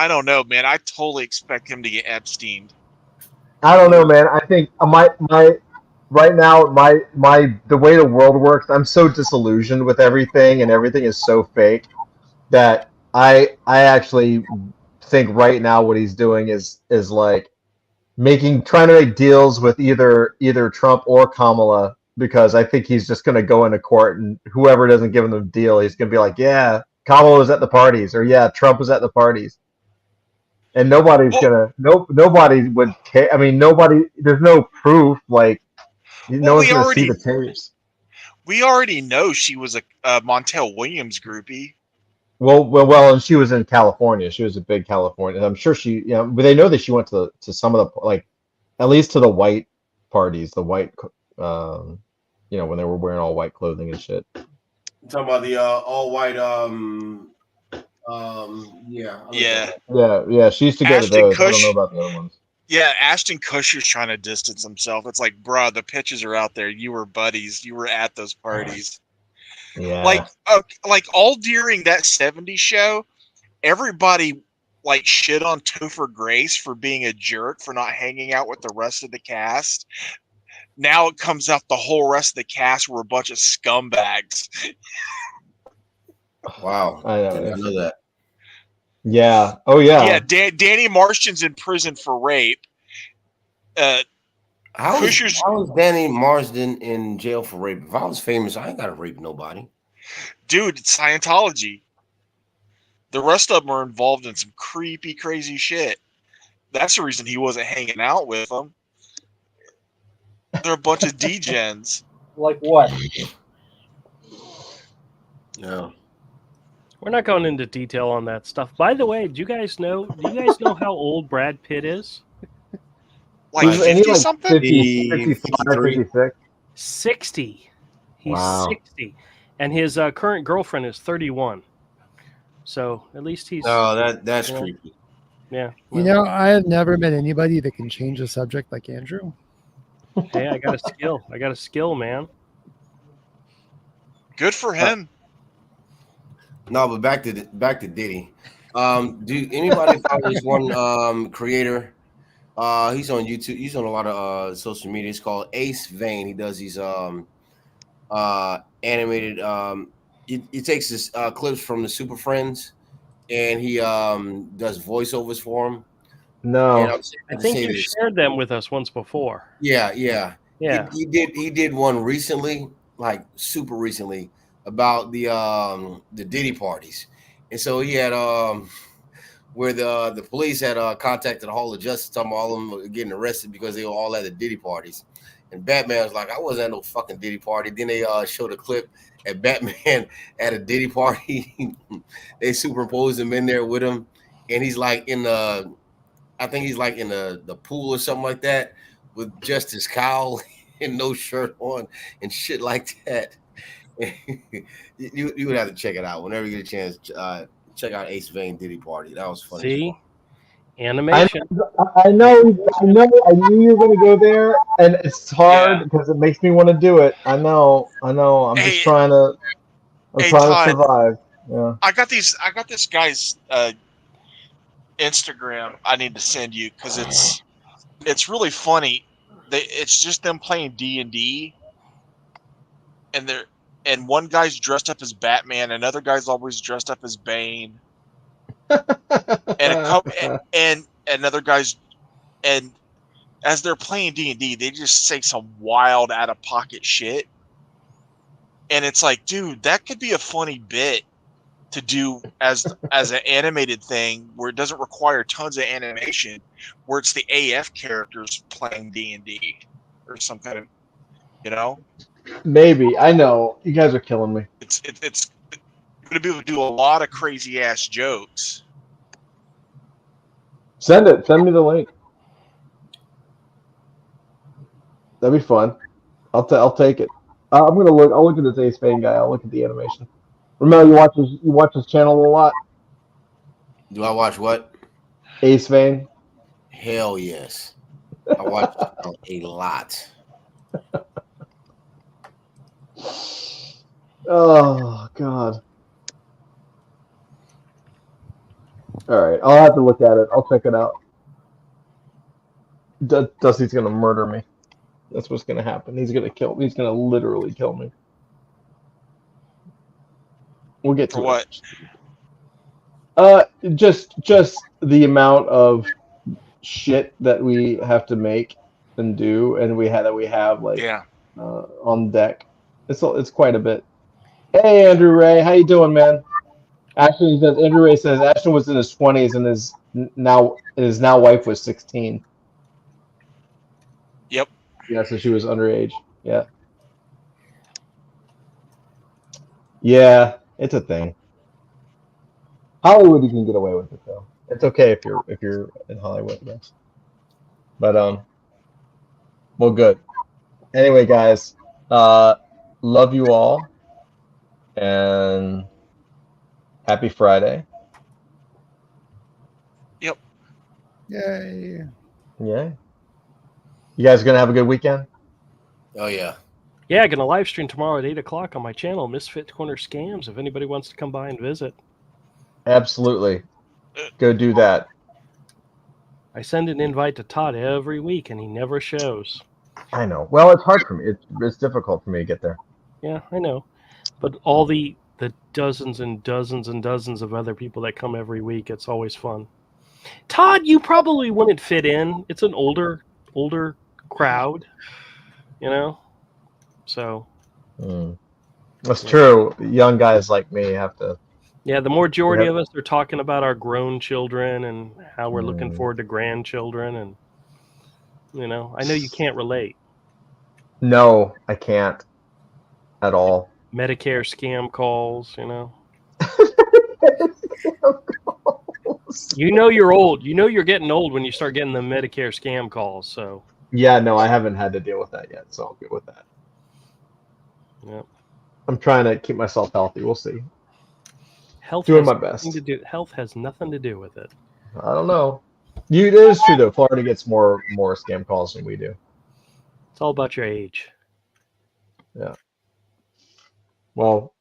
don't know, man. I totally expect him to get Epstein. I don't know, man. I think right now, the way the world works, I'm so disillusioned with everything, and everything is so fake that I actually think right now what he's doing is like trying to make deals with either Trump or Kamala, because I think he's just going to go into court, and whoever doesn't give him the deal, he's going to be like, yeah, Kamala was at the parties, or yeah, Trump was at the parties. And nobody would care. I mean, there's no proof, like, no one's going to see the tapes. We already know she was a Montel Williams groupie. Well, and she was in California. She was a big California. I'm sure but they know that she went to some of the, like, at least to the white parties, the white, when they were wearing all white clothing and shit. You talking about the all white, Yeah. She used to go to those. I don't know about the other ones. Yeah, Ashton Kutcher's trying to distance himself. It's like, bro, the pictures are out there. You were buddies. You were at those parties. Yeah. Like all during that 70s show, everybody like shit on Topher Grace for being a jerk for not hanging out with the rest of the cast. Now it comes out the whole rest of the cast were a bunch of scumbags. Wow. I know. Didn't know that. Yeah. Oh yeah. Yeah, Danny Marston's in prison for rape. How is Danny Marsden in jail for rape? If I was famous, I ain't gotta rape nobody. Dude, it's Scientology. The rest of them are involved in some creepy, crazy shit. That's the reason he wasn't hanging out with them. They're a bunch of degens. Like what? No. We're not going into detail on that stuff. By the way, do you guys know how old Brad Pitt is? Like 50 something? 56. 60. He's Wow. 60. And his current girlfriend is 31. So at least he's... Oh, that's creepy. Yeah. I have never met anybody that can change the subject like Andrew. Hey, I got a skill, man. Good for him. No, but back to Diddy. Do anybody follow this one creator? He's on YouTube. He's on a lot of social media. It's called Ace Vane. He does these animated. He takes his clips from the Super Friends, and he does voiceovers for them. No, I think you shared them with us once before. Yeah. Yeah. He did one recently, like super recently, about the Diddy parties, and so he had where the police had contacted the Hall of Justice, talking about all of them were getting arrested because they were all at the Diddy parties, and Batman was like, I wasn't at no fucking Diddy party. Then they showed a clip at Batman at a Diddy party. They superimposed him in there with him, and he's like in the, I think he's like in the pool or something like that with just his cowl and no shirt on and shit like that. you would have to check it out whenever you get a chance. Check out Ace Vane Diddy Party. That was funny. See, animation. I know. I knew you were going to go there, and it's hard because it makes me want to do it. I know. I'm just trying to. I'm trying to survive. Yeah. I got this guy's Instagram. I need to send you because it's really funny. It's just them playing D&D, and one guy's dressed up as Batman, another guy's always dressed up as Bane, and another guy's, and as they're playing D&D, they just say some wild out of pocket shit, and it's like, dude, that could be a funny bit to do as an animated thing where it doesn't require tons of animation, where it's the AF characters playing D&D or some kind of, Maybe. I know. You guys are killing me. It's going to be able to do a lot of crazy ass jokes. Send it. Send me the link. That'd be fun. I'll take it. I'm gonna look. I'll look at this Ace Vane guy. I'll look at the animation. Remember, you watch his channel a lot. Do I watch what? Ace Vane. Hell yes. I watch a lot. Oh God. All right, I'll have to look at it. I'll check it out. Dusty's gonna murder me. That's what's gonna happen. He's gonna kill me. He's gonna literally kill me. We'll get to For what? Just the amount of shit that we have to make and do, and we have like on deck. It's quite a bit. Hey, Andrew Ray, how you doing, man? Ashton says Andrew Ray says Ashton was in his 20s and his now wife was 16. Yep. Yeah, so she was underage. Yeah. Yeah, it's a thing. Hollywood, you can get away with it though. It's okay if you're in Hollywood, yes. But well, good. Anyway, guys, love you all, and happy Friday. Yep. Yay. Yeah. You guys gonna have a good weekend? Oh yeah. Yeah, gonna live stream tomorrow at 8:00 on my channel, Misfit Corner Scams. If anybody wants to come by and visit. Absolutely. Go do that. I send an invite to Todd every week, and he never shows. I know. Well, it's hard for me. It's difficult for me to get there. Yeah, I know. But all the dozens and dozens and dozens of other people that come every week, it's always fun. Todd, you probably wouldn't fit in. It's an older crowd, you know? So. That's true. Young guys like me have to. Yeah, the majority of us are talking about our grown children and how we're looking forward to grandchildren, and you know, I know you can't relate. No, I can't at all. Medicare scam calls, you know. You know you're old. You know you're getting old when you start getting the Medicare scam calls. So. Yeah, no, I haven't had to deal with that yet, so I'll get with that. Yep. I'm trying to keep myself healthy. We'll see. Health Doing my best. Health has nothing to do with it. I don't know. It is true though. Florida gets more scam calls than we do. It's all about your age. Yeah. Well,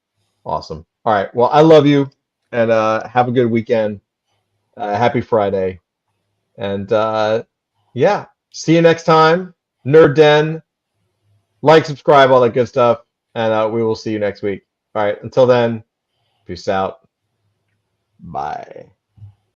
awesome. All right. Well, I love you, and have a good weekend. Happy Friday, and yeah. See you next time. Nerd Den. Like, subscribe, all that good stuff, and we will see you next week. All right. Until then, peace out. Bye.